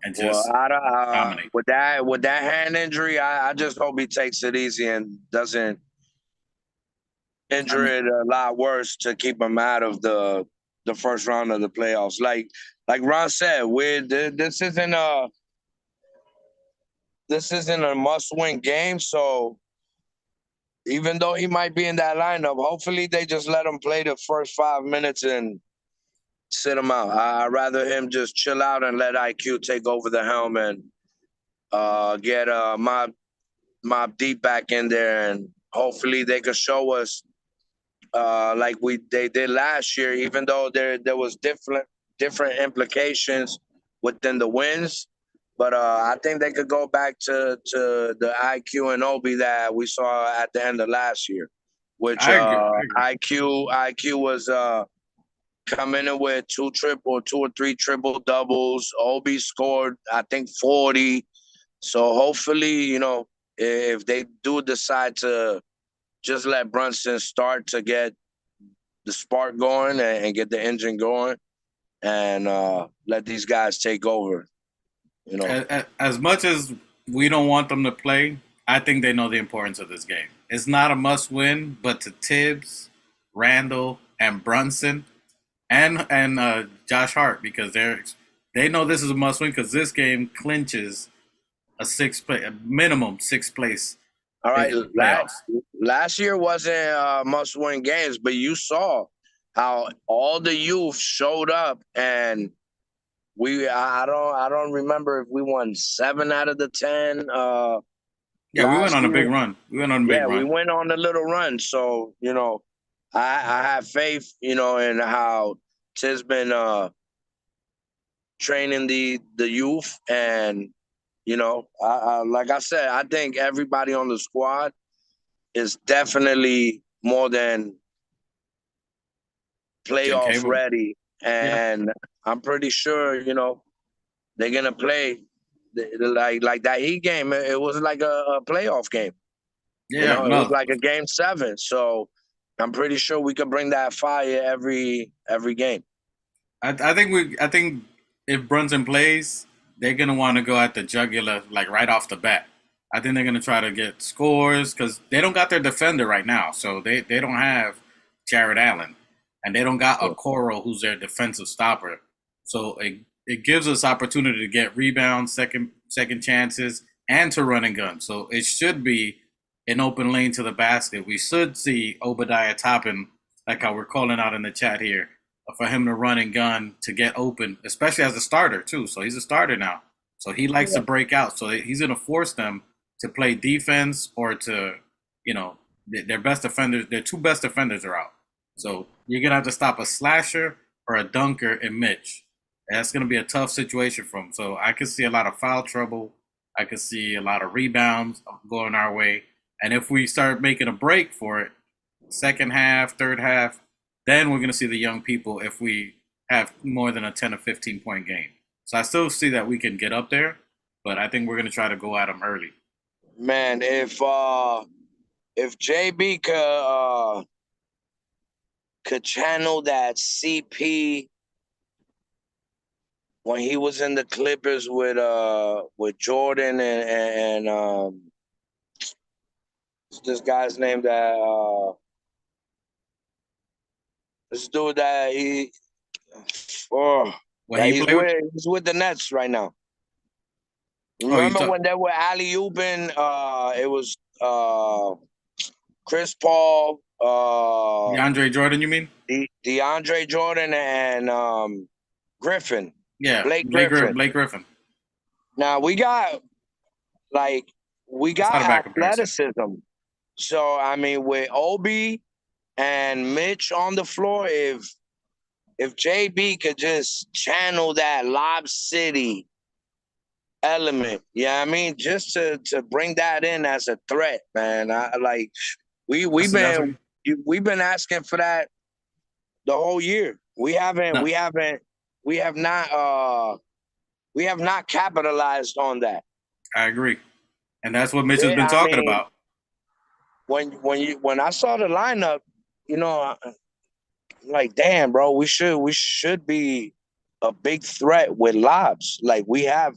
and Well, just dominate. with that hand injury, I just hope he takes it easy and doesn't I injure mean, it a lot worse to keep him out of the first round of the playoffs. Like Ron said, this isn't a must win game. So even though he might be in that lineup, hopefully they just let him play the first 5 minutes and sit him out. I'd rather him just chill out and let IQ take over the helm and get Mob Deep back in there, and hopefully they could show us like they did last year. Even though there was different implications within the wins, but I think they could go back to the IQ and Obi that we saw at the end of last year, which I agree. I agree. IQ was coming in with two or three triple doubles. Obi scored, I think, 40. So hopefully, if they do decide to just let Brunson start to get the spark going and get the engine going, and let these guys take over. As much as we don't want them to play, I think they know the importance of this game. It's not a must win, but to Tibbs, Randall, and Brunson, and Josh Hart, because they know this is a must win because this game clinches a minimum sixth place. All right, playoffs. last year wasn't must-win games, but you saw how all the youth showed up, and I don't remember if we won 7 out of the 10. Yeah, we went last on a year. big run. We went on a little run. So I have faith, in how Tiz been training the youth, and like I said, I think everybody on the squad is definitely more than playoff Cable. ready, Yeah. and I'm pretty sure they're gonna play like that Heat game. It was like a playoff game. Yeah, It was no. like a game 7. So I'm pretty sure we could bring that fire every game. I think if Brunson plays, they're gonna want to go at the jugular like right off the bat. I think they're gonna try to get scores because they don't got their defender right now, so they don't have Jared Allen, and they don't got Okoro who's their defensive stopper. So it gives us opportunity to get rebounds, second chances, and to run and gun. So it should be an open lane to the basket. We should see Obadiah Toppin, like how we're calling out in the chat here, for him to run and gun to get open, especially as a starter too. So he's a starter now. So he likes to break out. So he's going to force them to play defense or to, their best defenders, their two best defenders are out. So you're going to have to stop a slasher or a dunker in Mitch. And that's going to be a tough situation for him. So I could see a lot of foul trouble. I could see a lot of rebounds going our way. And if we start making a break for it, second half, third half, then we're going to see the young people if we have more than a 10 or 15 point game. So I still see that we can get up there, but I think we're going to try to go at them early. Man, if JB could channel that CP when he was in the Clippers with Jordan and this guy's name that this dude that he's with the Nets right now. Remember when they were alley-ooping? It was Chris Paul, DeAndre Jordan, you mean? DeAndre Jordan and Griffin. Yeah, Blake Griffin. Now we got athleticism. So I mean, with Obi and Mitch on the floor, if JB could just channel that Lob City element, I mean, just to bring that in as a threat, man. We've been asking for that the whole year. We have not capitalized on that. I agree, and that's what Mitch has been talking about. When I saw the lineup, like, damn, bro, we should be a big threat with lobs. Like we have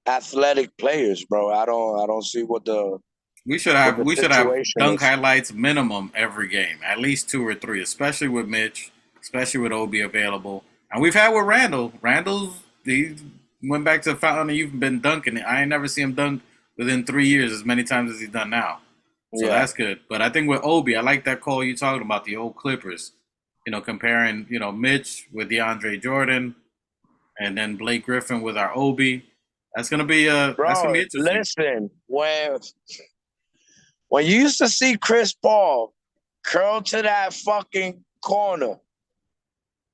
athletic players, bro. I don't see what the We should have situation dunk is. highlights minimum every game, at least 2 or 3, especially with Mitch, especially with Obi available. And we've had with Randall. He went back to the fountain and you've been dunking it. I ain't never seen him dunk within 3 years as many times as he's done now. So Yeah. that's good. But I think with Obi, I like that call you're talking about, the old Clippers. Comparing, Mitch with DeAndre Jordan and then Blake Griffin with our Obi. That's gonna be Bro, interesting. listen, when you used to see Chris Paul curl to that fucking corner,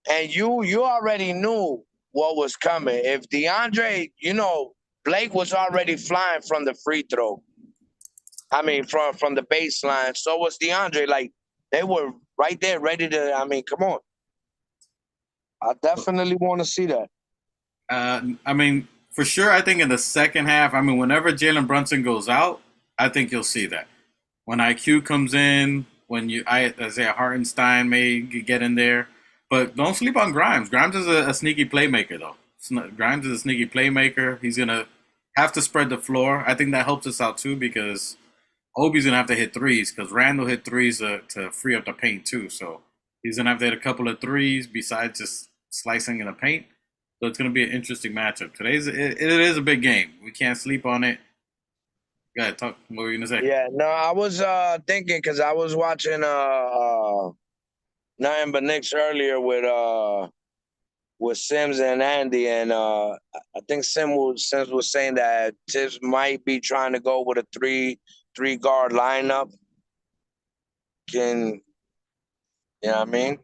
and you already knew what was coming. If DeAndre, Blake was already flying from the free throw. I mean, from the baseline. So was DeAndre. Like, they were right there, ready to. I mean, come on. I definitely want to see that. I mean, for sure, I think in the second half, I mean, whenever Jalen Brunson goes out, I think you'll see that. When IQ comes in, when Isaiah Hartenstein may get in there, but don't sleep on Grimes. Grimes is a sneaky playmaker, though. Grimes is a sneaky playmaker. He's gonna have to spread the floor. I think that helps us out too because Obi's gonna have to hit threes because Randall hit threes to free up the paint too. So he's gonna have to hit a couple of threes besides just slicing in the paint. So it's gonna be an interesting matchup. It is a big game. We can't sleep on it. Go ahead, talk. What were you gonna say? Yeah, no, I was thinking because I was watching nothing but Knicks earlier with Sims and Andy, and I think Sims was saying that Tibbs might be trying to go with a three guard lineup. You know what I mean?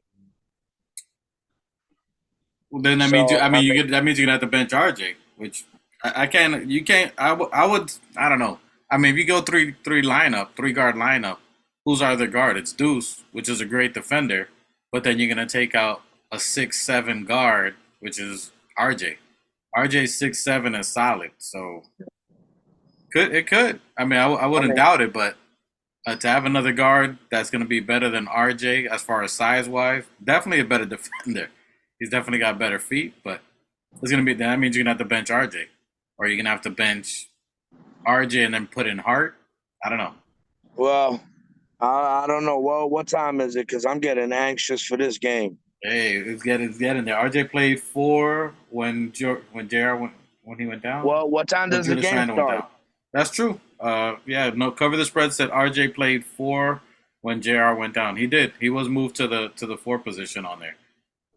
Well, then that means that means you're gonna have to bench RJ, which I can't. You can't. I would. I don't know. I mean, if you go three guard lineup, who's our other guard? It's Deuce, which is a great defender, but then you're gonna take out a 6'7" guard, which is RJ. RJ 6'7" is solid, so it could. I mean, I wouldn't doubt it, but to have another guard that's gonna be better than RJ as far as size wise, definitely a better defender. He's definitely got better feet, but that means you're gonna have to bench RJ, or you're gonna have to bench RJ and then put in Hart. I don't know. Well, I don't know. Well, what time is it? Because I'm getting anxious for this game. Hey, it's getting there. RJ played 4 when JR when he went down. Well, what time does the game start? That's true. Cover the spread said RJ played 4 when JR went down. He did. He was moved to the 4 position on there.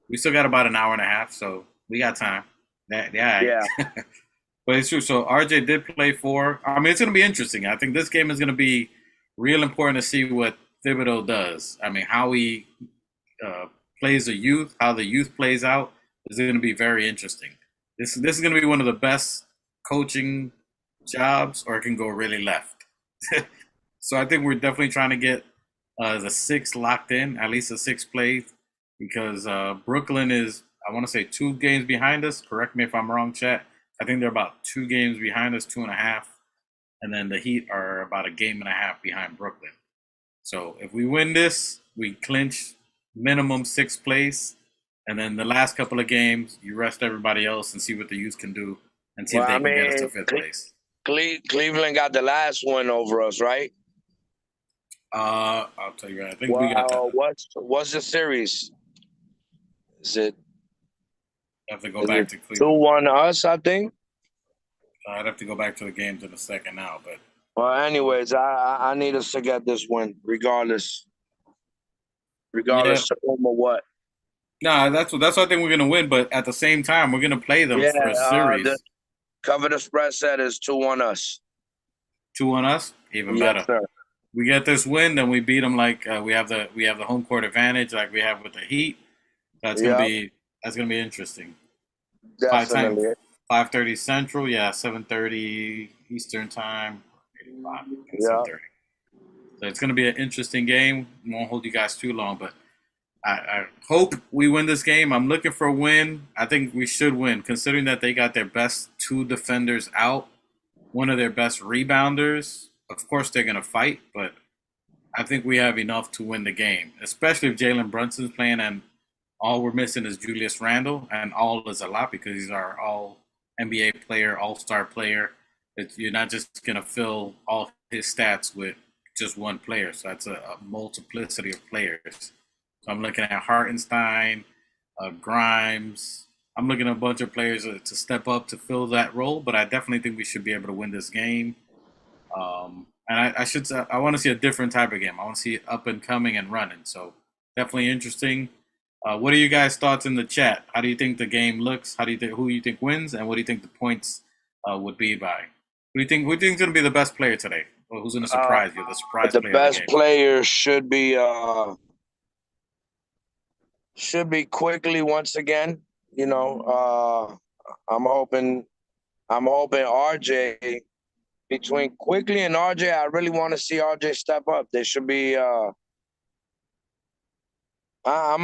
We still got about an hour and a half, so we got time. Yeah. But it's true. So RJ did play 4. I mean, it's going to be interesting. I think this game is going to be real important to see what Thibodeau does. I mean, how he plays the youth, how the youth plays out is going to be very interesting. This is going to be one of the best coaching jobs, or it can go really left. So I think we're definitely trying to get the 6 locked in, at least a 6 play, because Brooklyn is, I want to say, 2 games behind us. Correct me if I'm wrong, chat. I think they're about 2 games behind us, 2.5. And then the Heat are about a game and a half behind Brooklyn. So if we win this, we clinch minimum 6th place. And then the last couple of games, you rest everybody else and see what the youth can do and see if they can get us to 5th place. Cleveland got the last one over us, right? I'll tell you right. I think we got that. What's the series? Is it? I have to go back to Cleveland. 2-1 us, I think. I'd have to go back to the games in a second now, but. Well, anyways, I need us to get this win, regardless of whom or what. Nah, that's what I think we're gonna win. But at the same time, we're gonna play them for a series. Cover the spread set is 2-1 us. 2-1 us, even better. Sir. We get this win, then we beat them like we have the home court advantage, like we have with the Heat. That's gonna be interesting. Definitely. 5:30 Central, 7:30 Eastern time. 7:30. So it's gonna be an interesting game. Won't hold you guys too long, but I hope we win this game. I'm looking for a win. I think we should win, considering that they got their best 2 defenders out, one of their best rebounders. Of course, they're going to fight, but I think we have enough to win the game, especially if Jalen Brunson's playing and all we're missing is Julius Randle, and all is a lot because he's our NBA player, all-star player. You're not just going to fill all his stats with just one player. So that's a multiplicity of players. So I'm looking at Hartenstein, Grimes. I'm looking at a bunch of players to step up to fill that role, but I definitely think we should be able to win this game. And I want to see a different type of game. I want to see it up and coming and running. So definitely interesting. What are you guys' thoughts in the chat? How do you think the game looks? Who you think wins, and what do you think the points would be by? Who do you think is going to be the best player today? Or who's going to surprise you? The surprise The player best of the game. player should be Quickly once again. I'm hoping RJ. Between Quickly and RJ, I really want to see RJ step up. They should be. I'm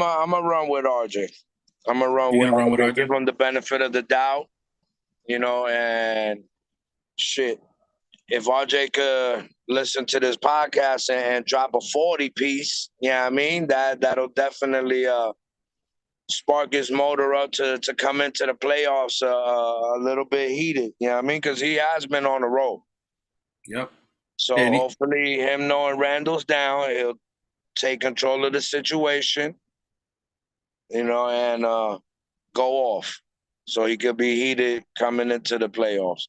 a run with RJ. I'm a run You with gonna run with RJ. RJ? Give him the benefit of the doubt, and shit. If RJ could listen to this podcast and drop a 40 piece, I mean that'll definitely spark his motor up to come into the playoffs a little bit heated. I mean, because he has been on the road. Yep. So hopefully, him knowing Randall's down, he'll take control of the situation, and go off, so he could be heated coming into the playoffs.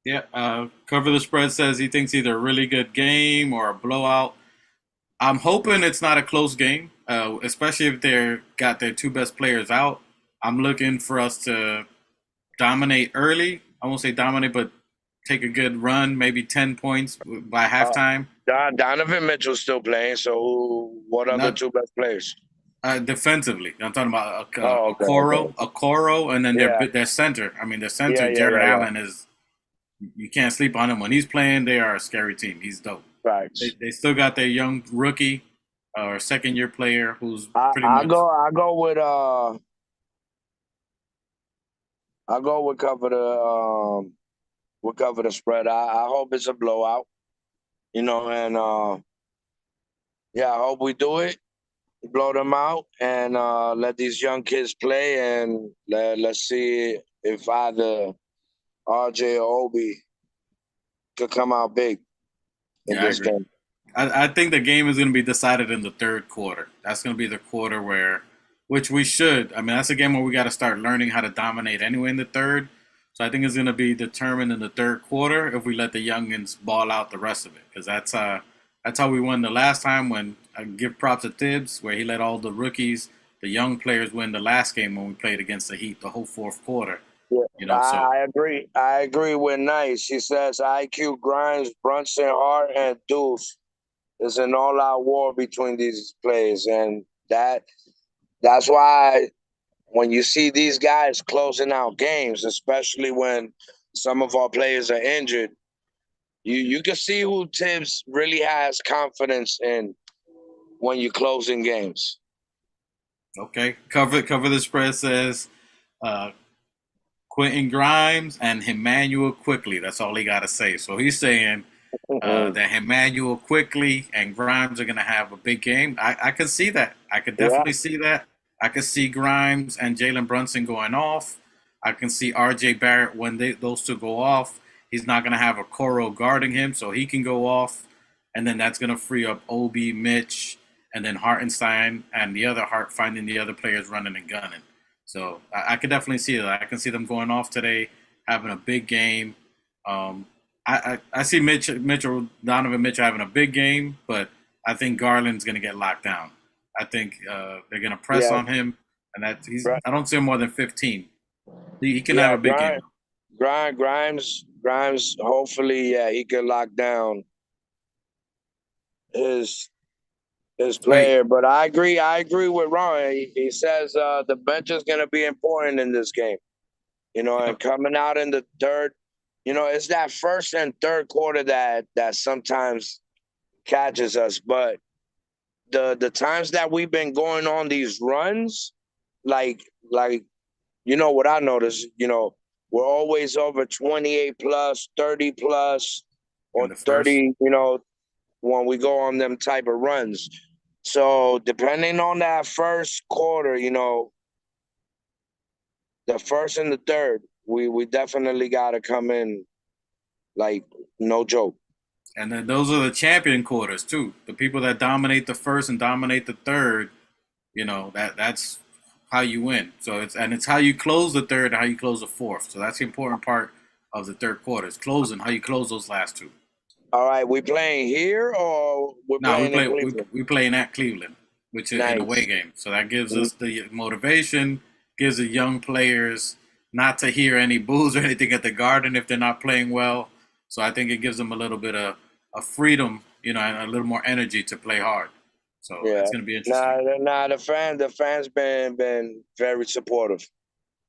Yeah. Cover the Spread says he thinks either a really good game or a blowout. I'm hoping it's not a close game, especially if they're got their two best players out. I'm looking for us to dominate early. I won't say dominate, but take a good run, maybe 10 points by halftime. Donovan Mitchell's still playing, so what other two best players? Defensively, I'm talking about okay. Okoro, and then their center. I mean, their center, Jared Allen, is you can't sleep on him when he's playing. They are a scary team. He's dope. Right. They still got their young rookie or second year player who's pretty I much. I go with cover the spread. I hope it's a blowout. And I hope we do it. Blow them out and let these young kids play, and let's see if either RJ or Obi could come out big in this game. I think the game is going to be decided in the third quarter. That's going to be the quarter which we should. I mean, that's a game where we got to start learning how to dominate anyway in the third. So I think it's going to be determined in the third quarter if we let the youngins ball out the rest of it, because that's how we won the last time. When I give props to Tibbs, where he let all the rookies, the young players, win the last game when we played against the Heat the whole fourth quarter. Yeah, I agree. I agree with Nice. He says IQ, Grimes, Brunson, Hart, and Deuce is an all-out war between these players, and that's why when you see these guys closing out games, especially when some of our players are injured, you can see who Tibbs really has confidence in when you're closing games. Okay, cover the spread says Quentin Grimes and Emmanuel Quickly. That's all he got to say. So he's saying that Emmanuel Quickly and Grimes are going to have a big game. I could see that. I could definitely see that. I could see Grimes and Jalen Brunson going off. I can see R.J. Barrett when those two go off. He's not going to have a Okoro guarding him, so he can go off. And then that's going to free up Obi, Mitch, and then Hartenstein and the other Hart finding the other players running and gunning. So I could definitely see that. I can see them going off today, having a big game. I see Donovan Mitchell having a big game, but I think Garland's going to get locked down. I think they're going to press on him, and I don't see him more than 15. He can have a big game. Grimes, hopefully, he can lock down his player. But I agree with Ron. He says the bench is going to be important in this game. And coming out in the third, it's that first and third quarter that sometimes catches us. But the times that we've been going on these runs, like what I noticed, we're always over 28 plus, 30 plus, or 30, when we go on them type of runs. So depending on that first quarter, the first and the third, we definitely got to come in like no joke. And then those are the champion quarters too. The people that dominate the first and dominate the third, that's how you win. So it's how you close the third and how you close the fourth. So that's the important part of the third quarter. It's closing, how you close those last two. All right, we playing here or we're No, playing in Cleveland? we playing at Cleveland, which is an away game. So that gives us the motivation, gives the young players not to hear any boos or anything at the Garden if they're not playing well. So I think it gives them a little bit of freedom, and a little more energy to play hard. So it's going to be interesting. The fans been very supportive.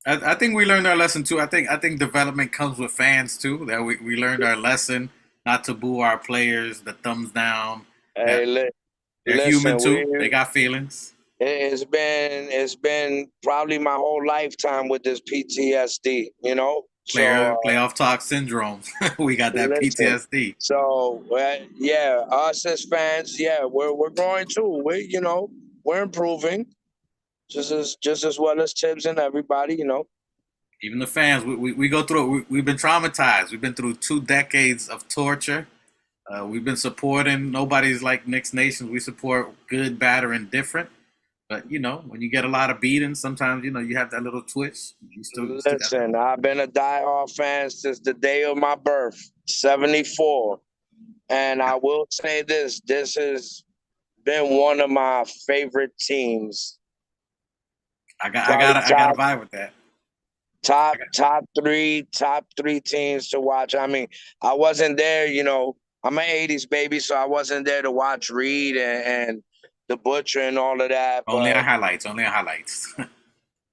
I think we learned our lesson too. I think development comes with fans too. That we learned our lesson not to boo our players, the thumbs down. Hey, they're human too. They got feelings. It's been probably my whole lifetime with this PTSD, Playoff talk syndrome. We got that PTSD. So us as fans, we're growing too. We're improving, just as well as Tibbs and everybody, Even the fans, we go through it. We've been traumatized. We've been through 2 decades of torture. We've been supporting. Nobody's like Knicks Nation. We support good, bad, or indifferent. But, when you get a lot of beatings, sometimes, you have that little twitch. Listen, I've been a diehard fan since the day of my birth, 1974. And I will say this has been one of my favorite teams. I got to vibe with that. Top three teams to watch. I mean, I wasn't there, I'm an 80s baby, so I wasn't there to watch Reed and the Butcher and all of that. Only our highlights.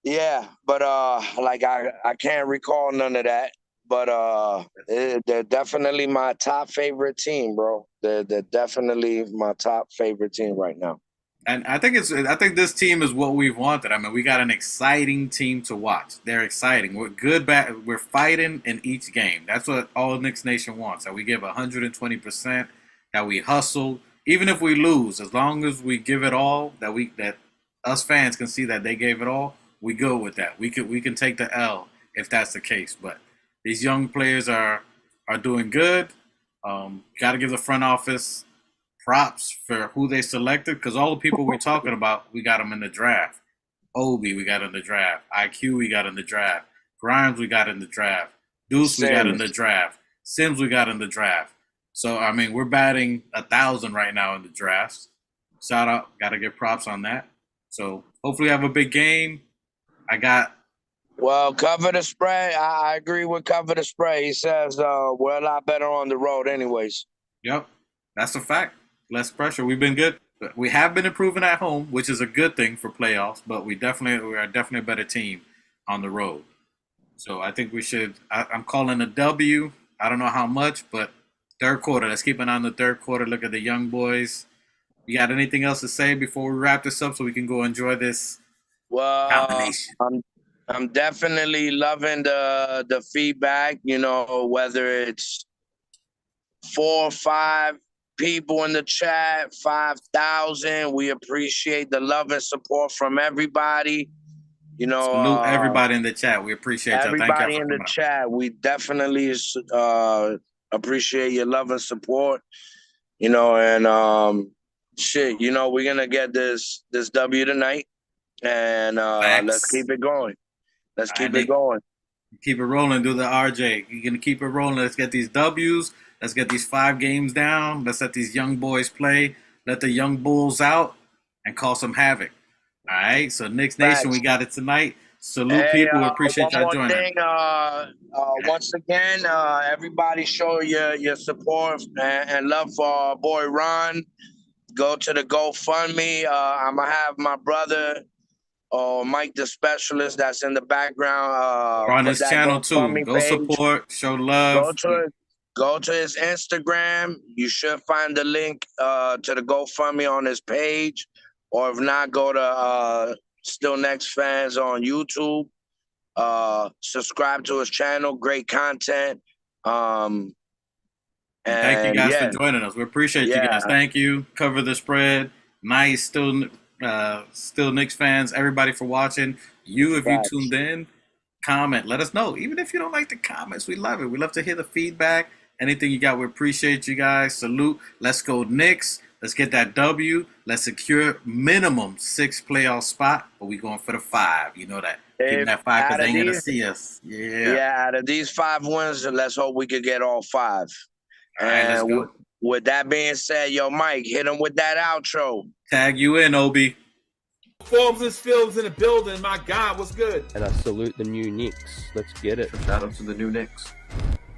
Yeah, but I can't recall none of that. But they're definitely my top favorite team, bro. They're definitely my top favorite team right now. And I think this team is what we've wanted. I mean, we got an exciting team to watch. They're exciting. We're good, bad. We're fighting in each game. That's what all Knicks Nation wants. That we give 120%. That we hustle. Even if we lose, as long as we give it all, that us fans can see that they gave it all, we go with that. We can take the L if that's the case. But these young players are doing good. Got to give the front office props for who they selected, because all the people we're talking about, we got them in the draft. Obi, we got in the draft. IQ, we got in the draft. Grimes, we got in the draft. Deuce, we got in the draft. Sims, we got in the draft. So, I mean, we're batting 1,000 right now in the drafts. Shout out. Got to give props on that. So, hopefully have a big game. Well, cover the spread. I agree with cover the spread. He says we're a lot better on the road anyways. Yep. That's a fact. Less pressure. We've been good. We have been improving at home, which is a good thing for playoffs, but we are definitely a better team on the road. So, I think we should – I'm calling a W. I don't know how much, but – third quarter. Let's keep an eye on the third quarter. Look at the young boys. You got anything else to say before we wrap this up so we can go enjoy this combination? I'm definitely loving the feedback, whether it's 4 or 5 people in the chat, 5,000. We appreciate the love and support from everybody. Salute everybody in the chat. We appreciate y'all. Everybody in the chat. We definitely appreciate your love and support, and we're gonna get this W tonight, and let's keep it going. Keep it going. Keep it rolling. Do the RJ. You're gonna keep it rolling. Let's get these W's. Let's get these 5 games down. Let's let these young boys play. Let the young bulls out and cause some havoc. All right. So Knicks Nation, we got it tonight. Salute people. We appreciate y'all joining. Once again, everybody show your support and love for our boy Ron. Go to the GoFundMe. I'm going to have my brother, Mike the Specialist, that's in the background. On his channel too. Go support, show love. Go to his Instagram. You should find the link to the GoFundMe on his page. Or if not, go to Still Next Fans on YouTube. Subscribe to his channel. Great content. And thank you guys for joining us. We appreciate you guys. Thank you. Cover the spread. Nice. Still Knicks fans. Everybody for watching. If you tuned in, comment. Let us know. Even if you don't like the comments, we love it. We love to hear the feedback. Anything you got, we appreciate you guys. Salute. Let's go Knicks. Let's get that W. Let's secure minimum 6 playoff spot, but we going for the 5. You know that. Keeping that 5 because they ain't going to see us. Yeah, out of these 5 wins, let's hope we could get all 5. All right, let's go. With that being said, yo, Mike, hit him with that outro. Tag you in, Obi. Forbes and Films in the building. My God, what's good? And I salute the new Knicks. Let's get it. Shout out to the new Knicks.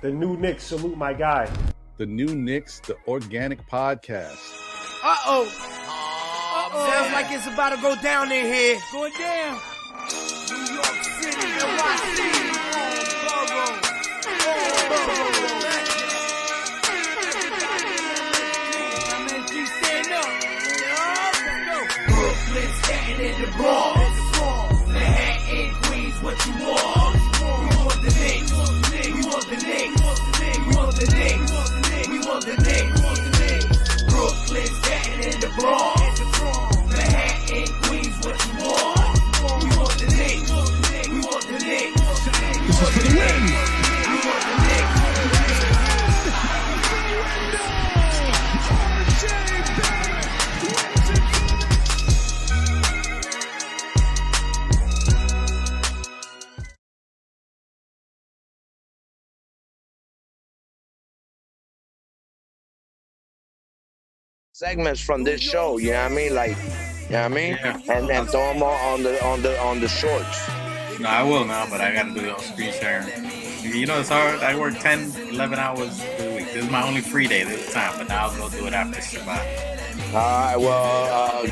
The new Knicks, salute my guy. The new Knicks, the organic podcast. Uh-oh. Sounds like it's about to go down in here. Going down. New York City, NYC. Brooklyn, Staten, and the Bronx. Manhattan, Queens, what you want? We want the Knicks. We want the Knicks. We want the Knicks. We want the Knicks. Brooklyn, Staten, and the Bronx. Manhattan, Queens, what you want? We want the Knicks. We want the Knicks. We want the Knicks. We want the Knicks. Segments from this show, you know what I mean? Like, you know what I mean? Yeah. And then throw them on the shorts. No, I will now, but I got to do it on screen sharing. You know, it's hard. I work 10, 11 hours a week. This is my only free day this time, but now I'll go do it after Shabbat. All right, well,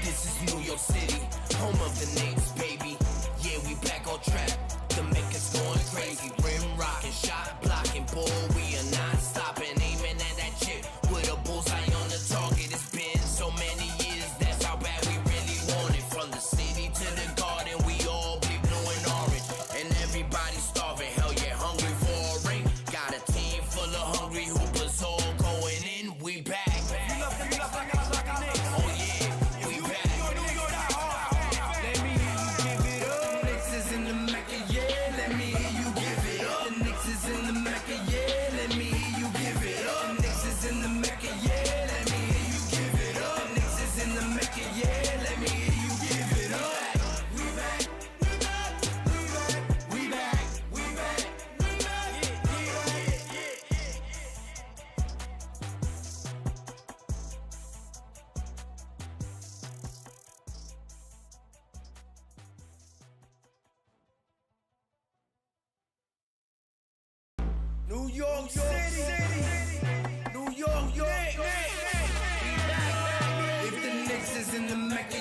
This is New York City, home of the Knicks, baby. Yeah, we back on track. The Mecca's going crazy. Rim rocking, shot blocking, ball. We are not stopping, aiming at that chip with a bullseye on the target. It's been so many years, that's how bad we really want it. From the city to the garden, we all be blue and orange, and everybody starving. Hell yeah, hungry for a ring. Got a team full of hungry hoopers, all going in. We back. Oh yeah, we back. Knicks is in the Mecca, yeah. Let me hear you give it up. The Knicks is in the Mecca, yeah. Let me hear you give it up. The Knicks is in the Mecca, yeah. Let me hear you give it up. The Knicks is in the Mecca, yeah. Let me hear you give it up. We back, we back, we back, we back, we back, we New York City, New York, York. If the Knicks is in the Mecca,